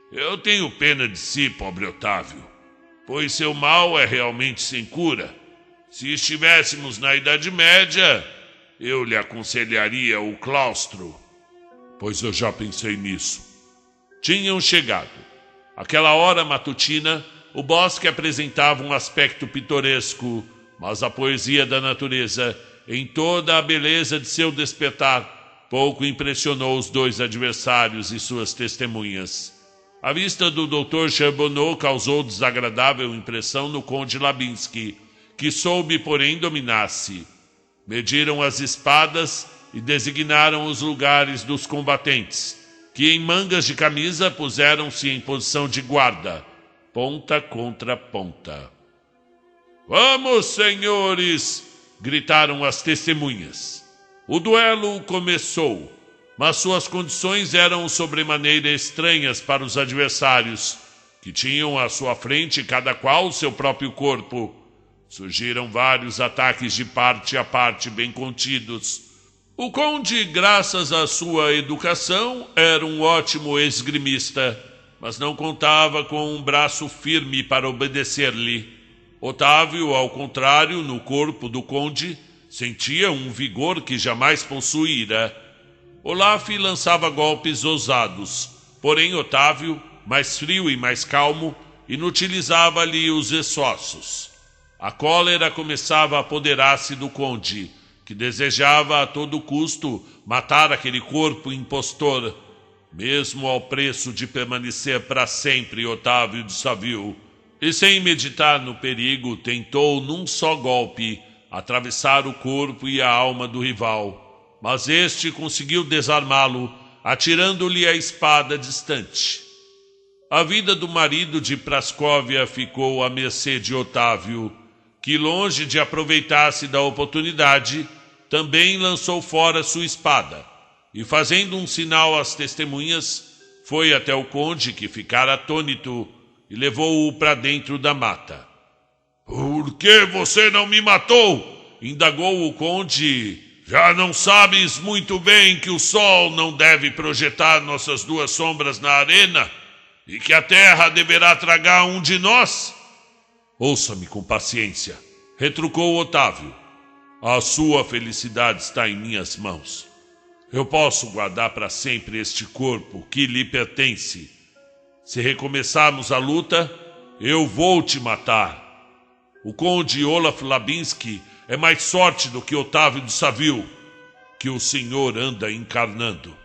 Eu tenho pena de si, pobre Otávio, pois seu mal é realmente sem cura. Se estivéssemos na Idade Média, eu lhe aconselharia o claustro. Pois eu já pensei nisso. Tinham chegado. Aquela hora matutina, o bosque apresentava um aspecto pitoresco, mas a poesia da natureza, em toda a beleza de seu despertar, pouco impressionou os 2 adversários e suas testemunhas. A vista do Dr. Charbonneau causou desagradável impressão no conde Labinski, que soube, porém, dominar-se. Mediram as espadas e designaram os lugares dos combatentes, que em mangas de camisa puseram-se em posição de guarda, ponta contra ponta. Vamos, senhores! Gritaram as testemunhas. O duelo começou, mas suas condições eram sobremaneira estranhas para os adversários, que tinham à sua frente cada qual seu próprio corpo. Surgiram vários ataques de parte a parte bem contidos. O conde, graças à sua educação, era um ótimo esgrimista, mas não contava com um braço firme para obedecer-lhe. Otávio, ao contrário, no corpo do conde, sentia um vigor que jamais possuíra. Olaf lançava golpes ousados, porém Otávio, mais frio e mais calmo, inutilizava-lhe os esforços. A cólera começava a apoderar-se do conde, que desejava a todo custo matar aquele corpo impostor, mesmo ao preço de permanecer para sempre Otávio de Saville. E sem meditar no perigo, tentou num só golpe atravessar o corpo e a alma do rival, mas este conseguiu desarmá-lo, atirando-lhe a espada distante. A vida do marido de Prascóvia ficou à mercê de Otávio, que, longe de aproveitar-se da oportunidade, também lançou fora sua espada e, fazendo um sinal às testemunhas, foi até o conde, que ficara atônito, e levou-o para dentro da mata. Por que você não me matou? Indagou o conde. Já não sabes muito bem que o sol não deve projetar nossas duas sombras na arena e que a terra deverá tragar um de nós? Ouça-me com paciência, retrucou Otávio. A sua felicidade está em minhas mãos. Eu posso guardar para sempre este corpo que lhe pertence. Se recomeçarmos a luta, eu vou te matar. O conde Olaf Labinski é mais sorte do que Otávio de Saville, que o senhor anda encarnando.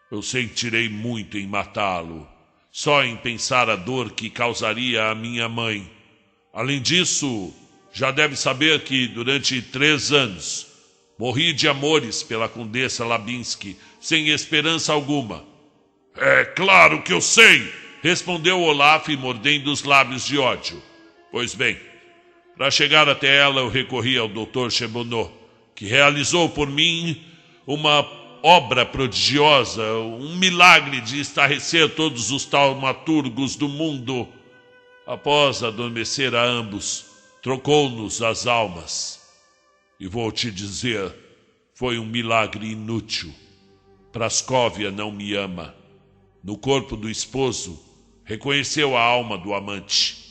Eu sentirei muito em matá-lo, só em pensar a dor que causaria à minha mãe. Além disso, já deve saber que durante 3 anos morri de amores pela condessa Labinski, sem esperança alguma. É claro que eu sei, respondeu Olaf, mordendo os lábios de ódio. Pois bem, para chegar até ela eu recorri ao Dr. Charbonneau, que realizou por mim uma obra prodigiosa, um milagre de estarrecer todos os taumaturgos do mundo. Após adormecer a ambos, trocou-nos as almas. E vou te dizer, foi um milagre inútil. Prascóvia não me ama. No corpo do esposo, reconheceu a alma do amante.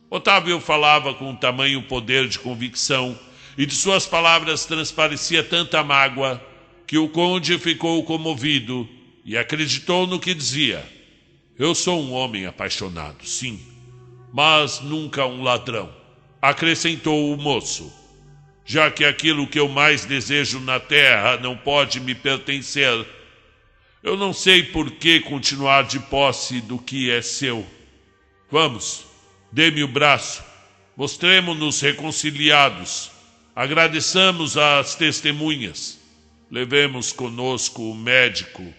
Otávio falava com tamanho poder de convicção e de suas palavras transparecia tanta mágoa que o conde ficou comovido e acreditou no que dizia. Eu sou um homem apaixonado, sim, mas nunca um ladrão, acrescentou o moço, já que aquilo que eu mais desejo na terra não pode me pertencer. Eu não sei por que continuar de posse do que é seu. Vamos, dê-me o braço, mostremo-nos reconciliados, agradeçamos às testemunhas, levemos conosco o médico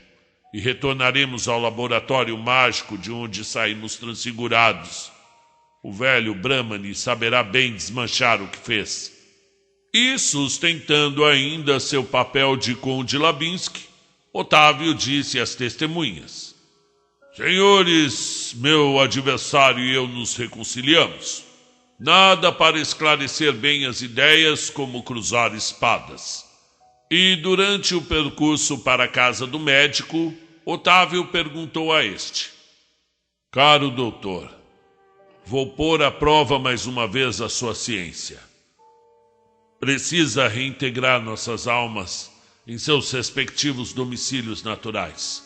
e retornaremos ao laboratório mágico de onde saímos transfigurados. O velho Brahmani saberá bem desmanchar o que fez. E, sustentando ainda seu papel de conde Labinski, Otávio disse às testemunhas: Senhores, meu adversário e eu nos reconciliamos. Nada para esclarecer bem as ideias como cruzar espadas. E durante o percurso para a casa do médico, Otávio perguntou a este: Caro doutor, vou pôr à prova mais uma vez a sua ciência. Precisa reintegrar nossas almas em seus respectivos domicílios naturais.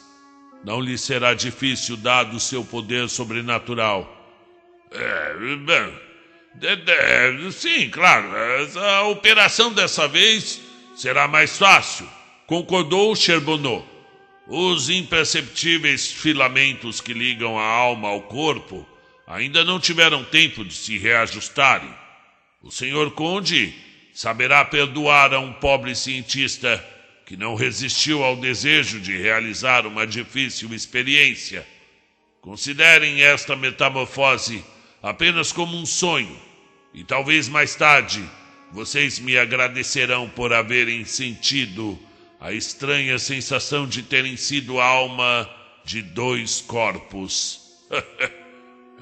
Não lhe será difícil, dado o seu poder sobrenatural. Sim, claro. A operação dessa vez será mais fácil, concordou Charbonneau. Os imperceptíveis filamentos que ligam a alma ao corpo ainda não tiveram tempo de se reajustarem. O senhor conde saberá perdoar a um pobre cientista que não resistiu ao desejo de realizar uma difícil experiência. Considerem esta metamorfose apenas como um sonho, e talvez mais tarde vocês me agradecerão por haverem sentido a estranha sensação de terem sido alma de 2 corpos.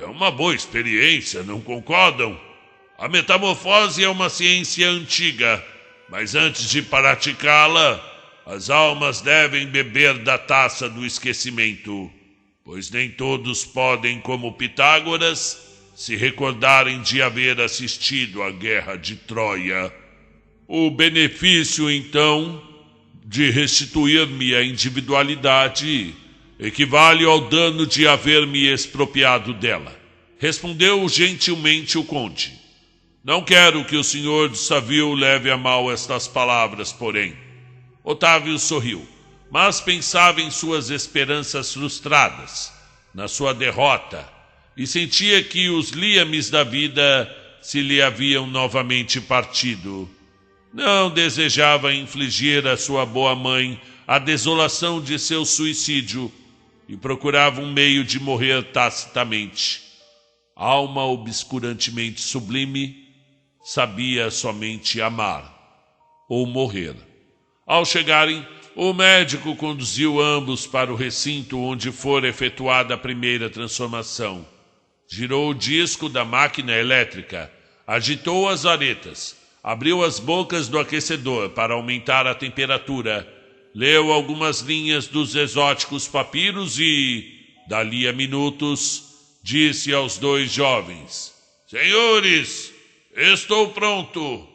É uma boa experiência, não concordam? A metamorfose é uma ciência antiga, mas antes de praticá-la, as almas devem beber da taça do esquecimento, pois nem todos podem, como Pitágoras, se recordarem de haver assistido à guerra de Troia. O benefício, então, de restituir-me a individualidade equivale ao dano de haver me expropriado dela, respondeu gentilmente o conde. Não quero que o senhor de Saville leve a mal estas palavras, porém. Otávio sorriu, mas pensava em suas esperanças frustradas, na sua derrota, e sentia que os liames da vida se lhe haviam novamente partido. Não desejava infligir à sua boa mãe a desolação de seu suicídio e procurava um meio de morrer tacitamente. Alma obscurantemente sublime, sabia somente amar ou morrer. Ao chegarem, o médico conduziu ambos para o recinto onde fora efetuada a primeira transformação. Girou o disco da máquina elétrica, agitou as varetas, abriu as bocas do aquecedor para aumentar a temperatura, leu algumas linhas dos exóticos papiros e, dali a minutos, disse aos dois jovens: Senhores, estou pronto.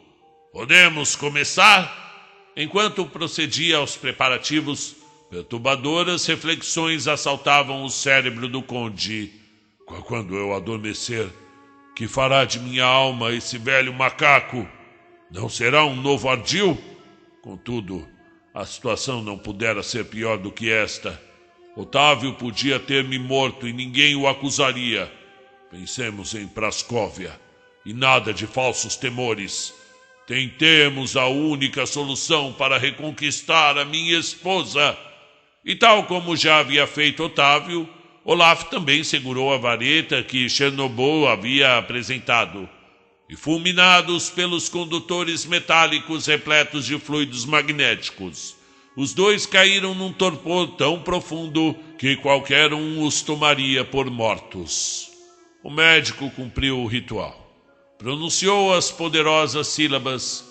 Podemos começar? Enquanto procedia aos preparativos, perturbadoras reflexões assaltavam o cérebro do conde. Quando eu adormecer, que fará de minha alma esse velho macaco? Não será um novo ardil? Contudo, a situação não pudera ser pior do que esta. Otávio podia ter-me morto e ninguém o acusaria. Pensemos em Prascóvia e nada de falsos temores. Tentemos a única solução para reconquistar a minha esposa. E tal como já havia feito Otávio, Olaf também segurou a vareta que Chernobyl havia apresentado. E fulminados pelos condutores metálicos repletos de fluidos magnéticos, os dois caíram num torpor tão profundo que qualquer um os tomaria por mortos. O médico cumpriu o ritual. Pronunciou as poderosas sílabas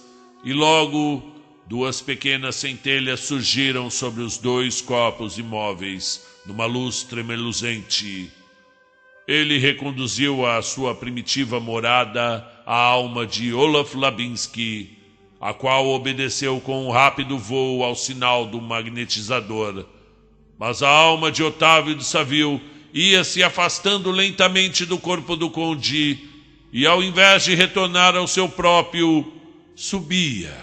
e logo duas pequenas centelhas surgiram sobre os dois corpos imóveis numa luz tremeluzente. Ele reconduziu à sua primitiva morada a alma de Olaf Labinski, a qual obedeceu com um rápido voo ao sinal do magnetizador. Mas a alma de Otávio de Saville ia se afastando lentamente do corpo do conde e, ao invés de retornar ao seu próprio, subia,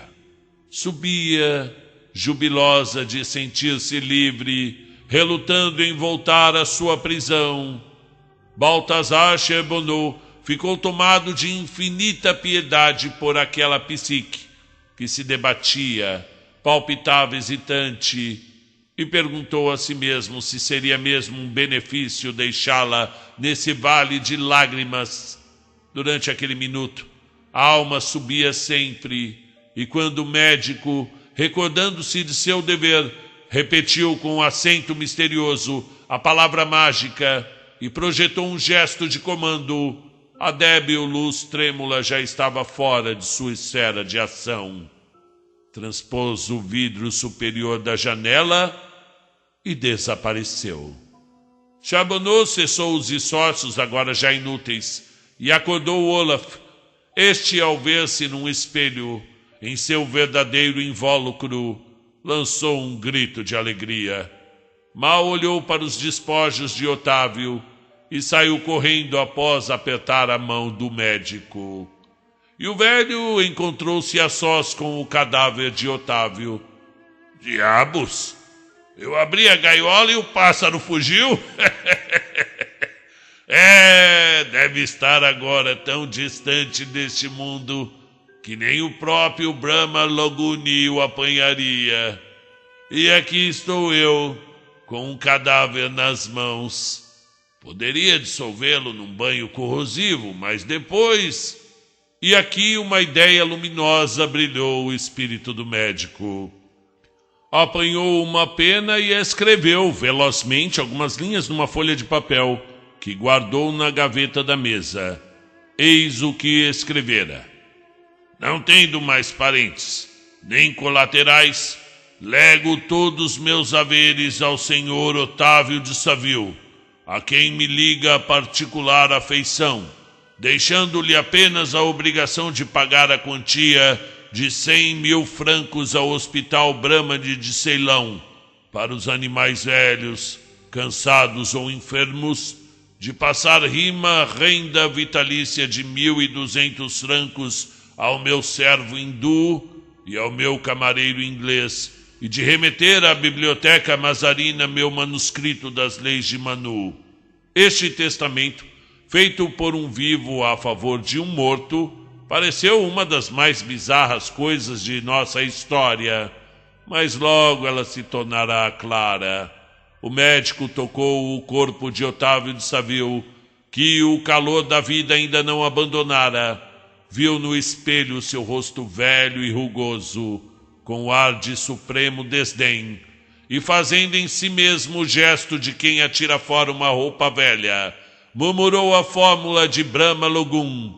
jubilosa de sentir-se livre, relutando em voltar à sua prisão. Balthazar Charbonneau ficou tomado de infinita piedade por aquela psique que se debatia, palpitava hesitante, e perguntou a si mesmo se seria mesmo um benefício deixá-la nesse vale de lágrimas. Durante aquele minuto, a alma subia sempre, e quando o médico, recordando-se de seu dever, repetiu com um acento misterioso a palavra mágica e projetou um gesto de comando, a débil luz trêmula já estava fora de sua esfera de ação. Transpôs o vidro superior da janela e desapareceu. Charbonneau cessou os esforços, agora já inúteis, e acordou Olaf. Este, ao ver-se num espelho, em seu verdadeiro invólucro, lançou um grito de alegria. Mal olhou para os despojos de Otávio e saiu correndo após apertar a mão do médico. E o velho encontrou-se a sós com o cadáver de Otávio. Diabos! Eu abri a gaiola e o pássaro fugiu? Deve estar agora tão distante deste mundo que nem o próprio Brahma Loguni o apanharia. E aqui estou eu, com um cadáver nas mãos. Poderia dissolvê-lo num banho corrosivo, mas depois... E aqui uma ideia luminosa brilhou o espírito do médico. Apanhou uma pena e escreveu velozmente algumas linhas numa folha de papel que guardou na gaveta da mesa. Eis o que escrevera. Não tendo mais parentes, nem colaterais, lego todos meus haveres ao senhor Otávio de Saville, a quem me liga a particular afeição, deixando-lhe apenas a obrigação de pagar a quantia de 100.000 francos ao Hospital Brahmani de Ceilão, para os animais velhos, cansados ou enfermos, de passar renda vitalícia de 1.200 francos ao meu servo hindu e ao meu camareiro inglês, e de remeter à Biblioteca Mazarina meu manuscrito das leis de Manu. Este testamento, feito por um vivo a favor de um morto, pareceu uma das mais bizarras coisas de nossa história, mas logo ela se tornará clara. O médico tocou o corpo de Otávio de Saville, que o calor da vida ainda não abandonara, viu no espelho seu rosto velho e rugoso, com ar de supremo desdém, e fazendo em si mesmo o gesto de quem atira fora uma roupa velha, murmurou a fórmula de Brahma Logum.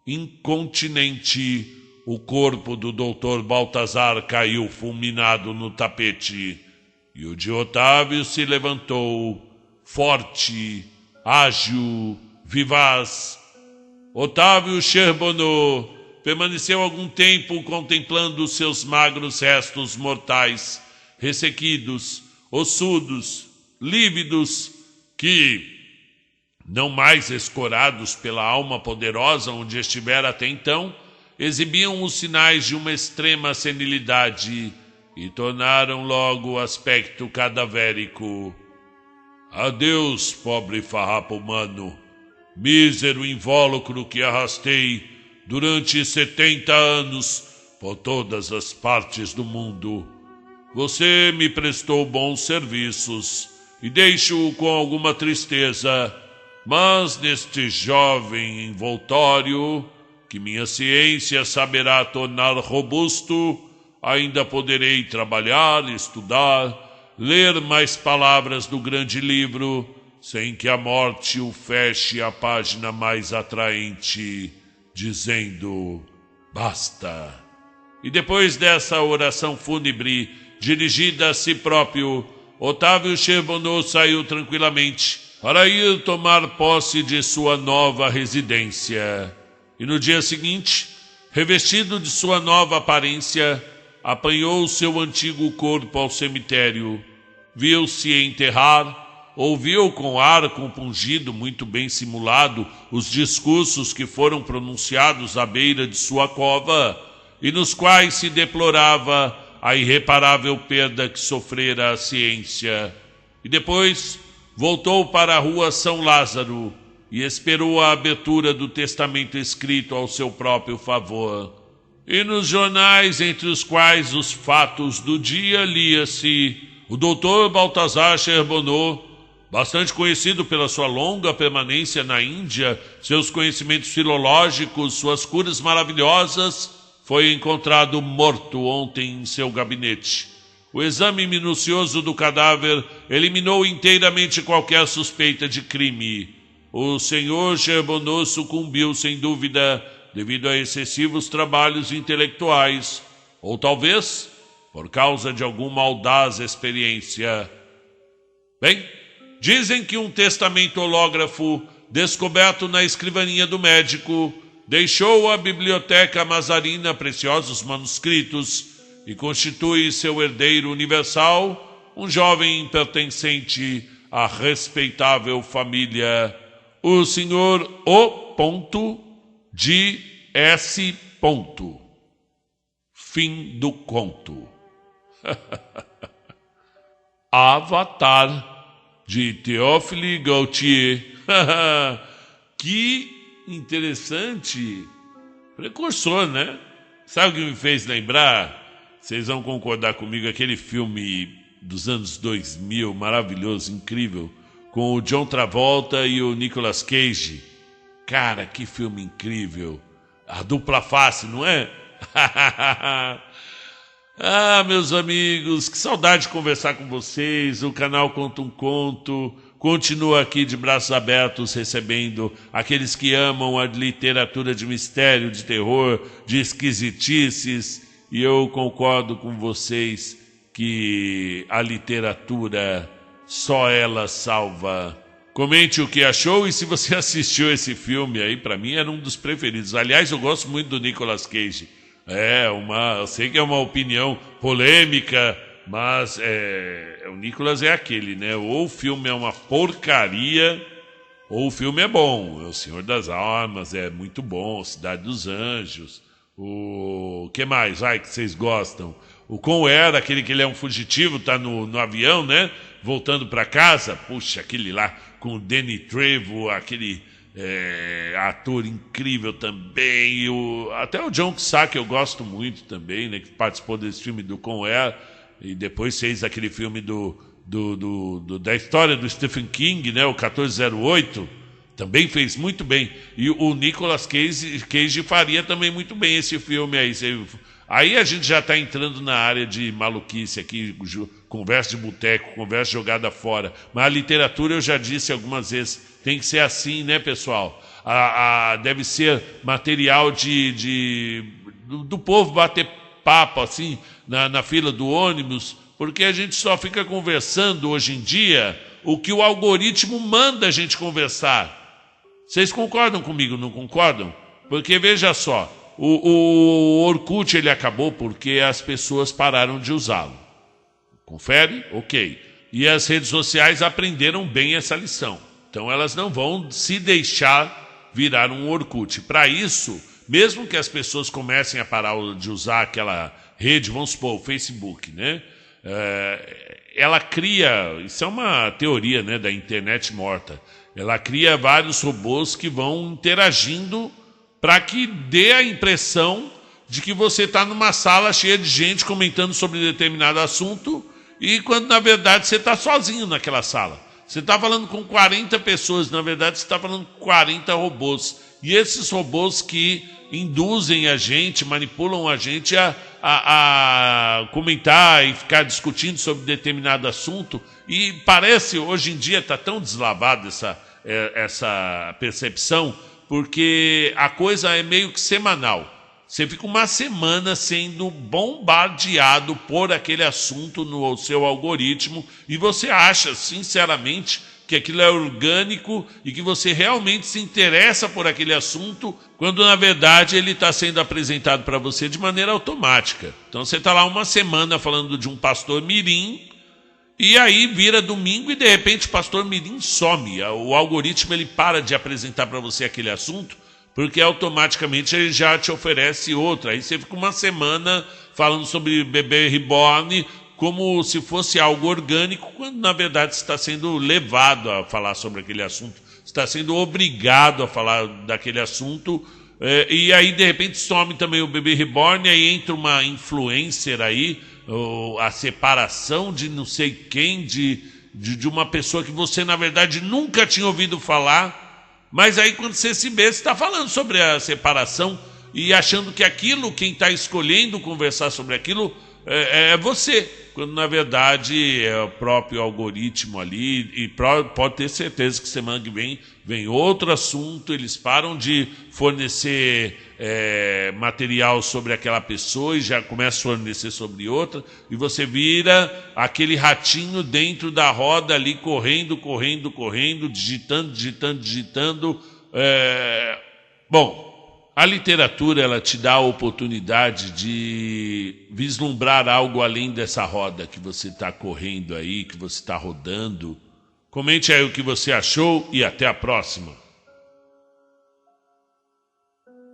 Incontinente, o corpo do Dr. Baltazar caiu fulminado no tapete, e o de Otávio se levantou, forte, ágil, vivaz. Otávio Charbonneau permaneceu algum tempo contemplando seus magros restos mortais, ressequidos, ossudos, lívidos, que, não mais escorados pela alma poderosa onde estivera até então, exibiam os sinais de uma extrema senilidade e tornaram logo o aspecto cadavérico. Adeus, pobre farrapo humano, mísero invólucro que arrastei durante 70 anos por todas as partes do mundo. Você me prestou bons serviços e deixo-o com alguma tristeza, mas neste jovem envoltório, que minha ciência saberá tornar robusto, ainda poderei trabalhar, estudar, ler mais palavras do grande livro, sem que a morte o feche a página mais atraente, dizendo: basta. E depois dessa oração fúnebre, dirigida a si próprio, Otávio Charbonneau saiu tranquilamente para ir tomar posse de sua nova residência. E no dia seguinte, revestido de sua nova aparência, apanhou seu antigo corpo ao cemitério, viu-se enterrar, ouviu com ar compungido muito bem simulado os discursos que foram pronunciados à beira de sua cova e nos quais se deplorava a irreparável perda que sofrera a ciência. E depois voltou para a rua São Lázaro e esperou a abertura do testamento escrito ao seu próprio favor. E nos jornais, entre os quais os fatos do dia, lia-se: o Dr. Baltazar Charbonneau, bastante conhecido pela sua longa permanência na Índia, seus conhecimentos filológicos, suas curas maravilhosas, foi encontrado morto ontem em seu gabinete. O exame minucioso do cadáver eliminou inteiramente qualquer suspeita de crime. O senhor Charbonneau sucumbiu, sem dúvida, devido a excessivos trabalhos intelectuais, ou talvez por causa de alguma audaz experiência. Bem, dizem que um testamento hológrafo, descoberto na escrivaninha do médico, deixou à biblioteca Mazarina preciosos manuscritos e constitui seu herdeiro universal um jovem pertencente à respeitável família, o senhor O.de.S. Fim do conto. Avatar, de Théophile Gautier. Que interessante. Precursor, né? Sabe o que me fez lembrar? Vocês vão concordar comigo, aquele filme dos anos 2000, maravilhoso, incrível, com o John Travolta e o Nicolas Cage. Cara, que filme incrível. A dupla face, não é? Ah, meus amigos, que saudade de conversar com vocês. O canal Conta um Conto continua aqui de braços abertos, recebendo aqueles que amam a literatura de mistério, de terror, de esquisitices. E eu concordo com vocês que a literatura, só ela salva. Comente o que achou e se você assistiu esse filme aí, para mim era um dos preferidos. Aliás, eu gosto muito do Nicolas Cage. Eu sei que é uma opinião polêmica, mas o Nicolas é aquele, né? Ou o filme é uma porcaria, ou o filme é bom. O Senhor das Armas é muito bom, Cidade dos Anjos. O que mais? Que vocês gostam? O Conway, aquele que ele é um fugitivo, tá no avião, né? Voltando para casa. Puxa, aquele lá com o Danny Trejo, aquele ator incrível também. Até o John Cusack eu gosto muito também, né? Que participou desse filme do Conway e depois fez aquele filme da história do Stephen King, né? O 1408. Também fez muito bem. E o Nicolas Cage faria também muito bem esse filme aí. Aí a gente já está entrando na área de maluquice aqui, conversa de boteco, conversa jogada fora. Mas a literatura, eu já disse algumas vezes, tem que ser assim, né, pessoal? Deve ser material do povo bater papo assim na fila do ônibus, porque a gente só fica conversando hoje em dia o que o algoritmo manda a gente conversar. Vocês concordam comigo, não concordam? Porque veja só, o Orkut ele acabou porque as pessoas pararam de usá-lo. Confere? Ok. E as redes sociais aprenderam bem essa lição. Então elas não vão se deixar virar um Orkut. Para isso, mesmo que as pessoas comecem a parar de usar aquela rede, vamos supor, o Facebook, né? Ela cria, isso é uma teoria, né, da internet morta, ela cria vários robôs que vão interagindo para que dê a impressão de que você está numa sala cheia de gente comentando sobre determinado assunto e quando na verdade você está sozinho naquela sala. Você está falando com 40 pessoas, na verdade você está falando com 40 robôs. E esses robôs que induzem a gente, manipulam a gente a comentar e ficar discutindo sobre determinado assunto. E parece, hoje em dia, está tão deslavada essa percepção, porque a coisa é meio que semanal. Você fica uma semana sendo bombardeado por aquele assunto no seu algoritmo e você acha, sinceramente, que aquilo é orgânico e que você realmente se interessa por aquele assunto, quando na verdade ele está sendo apresentado para você de maneira automática. Então você está lá uma semana falando de um pastor mirim, e aí vira domingo e de repente o pastor mirim some. O algoritmo ele para de apresentar para você aquele assunto, porque automaticamente ele já te oferece outra. Aí você fica uma semana falando sobre bebê reborn, como se fosse algo orgânico, quando na verdade você está sendo levado a falar sobre aquele assunto, está sendo obrigado a falar daquele assunto, e aí de repente some também o bebê reborn, aí entra uma influencer aí, a separação de não sei quem, de uma pessoa que você na verdade nunca tinha ouvido falar, mas aí quando você se vê, você está falando sobre a separação e achando que aquilo, quem está escolhendo conversar sobre aquilo, é você, quando na verdade é o próprio algoritmo ali, e pode ter certeza que semana que vem outro assunto, eles param de fornecer material sobre aquela pessoa e já começa a fornecer sobre outra, e você vira aquele ratinho dentro da roda ali, correndo, digitando. Bom, a literatura, ela te dá a oportunidade de vislumbrar algo além dessa roda que você está correndo aí, que você está rodando. Comente aí o que você achou e até a próxima.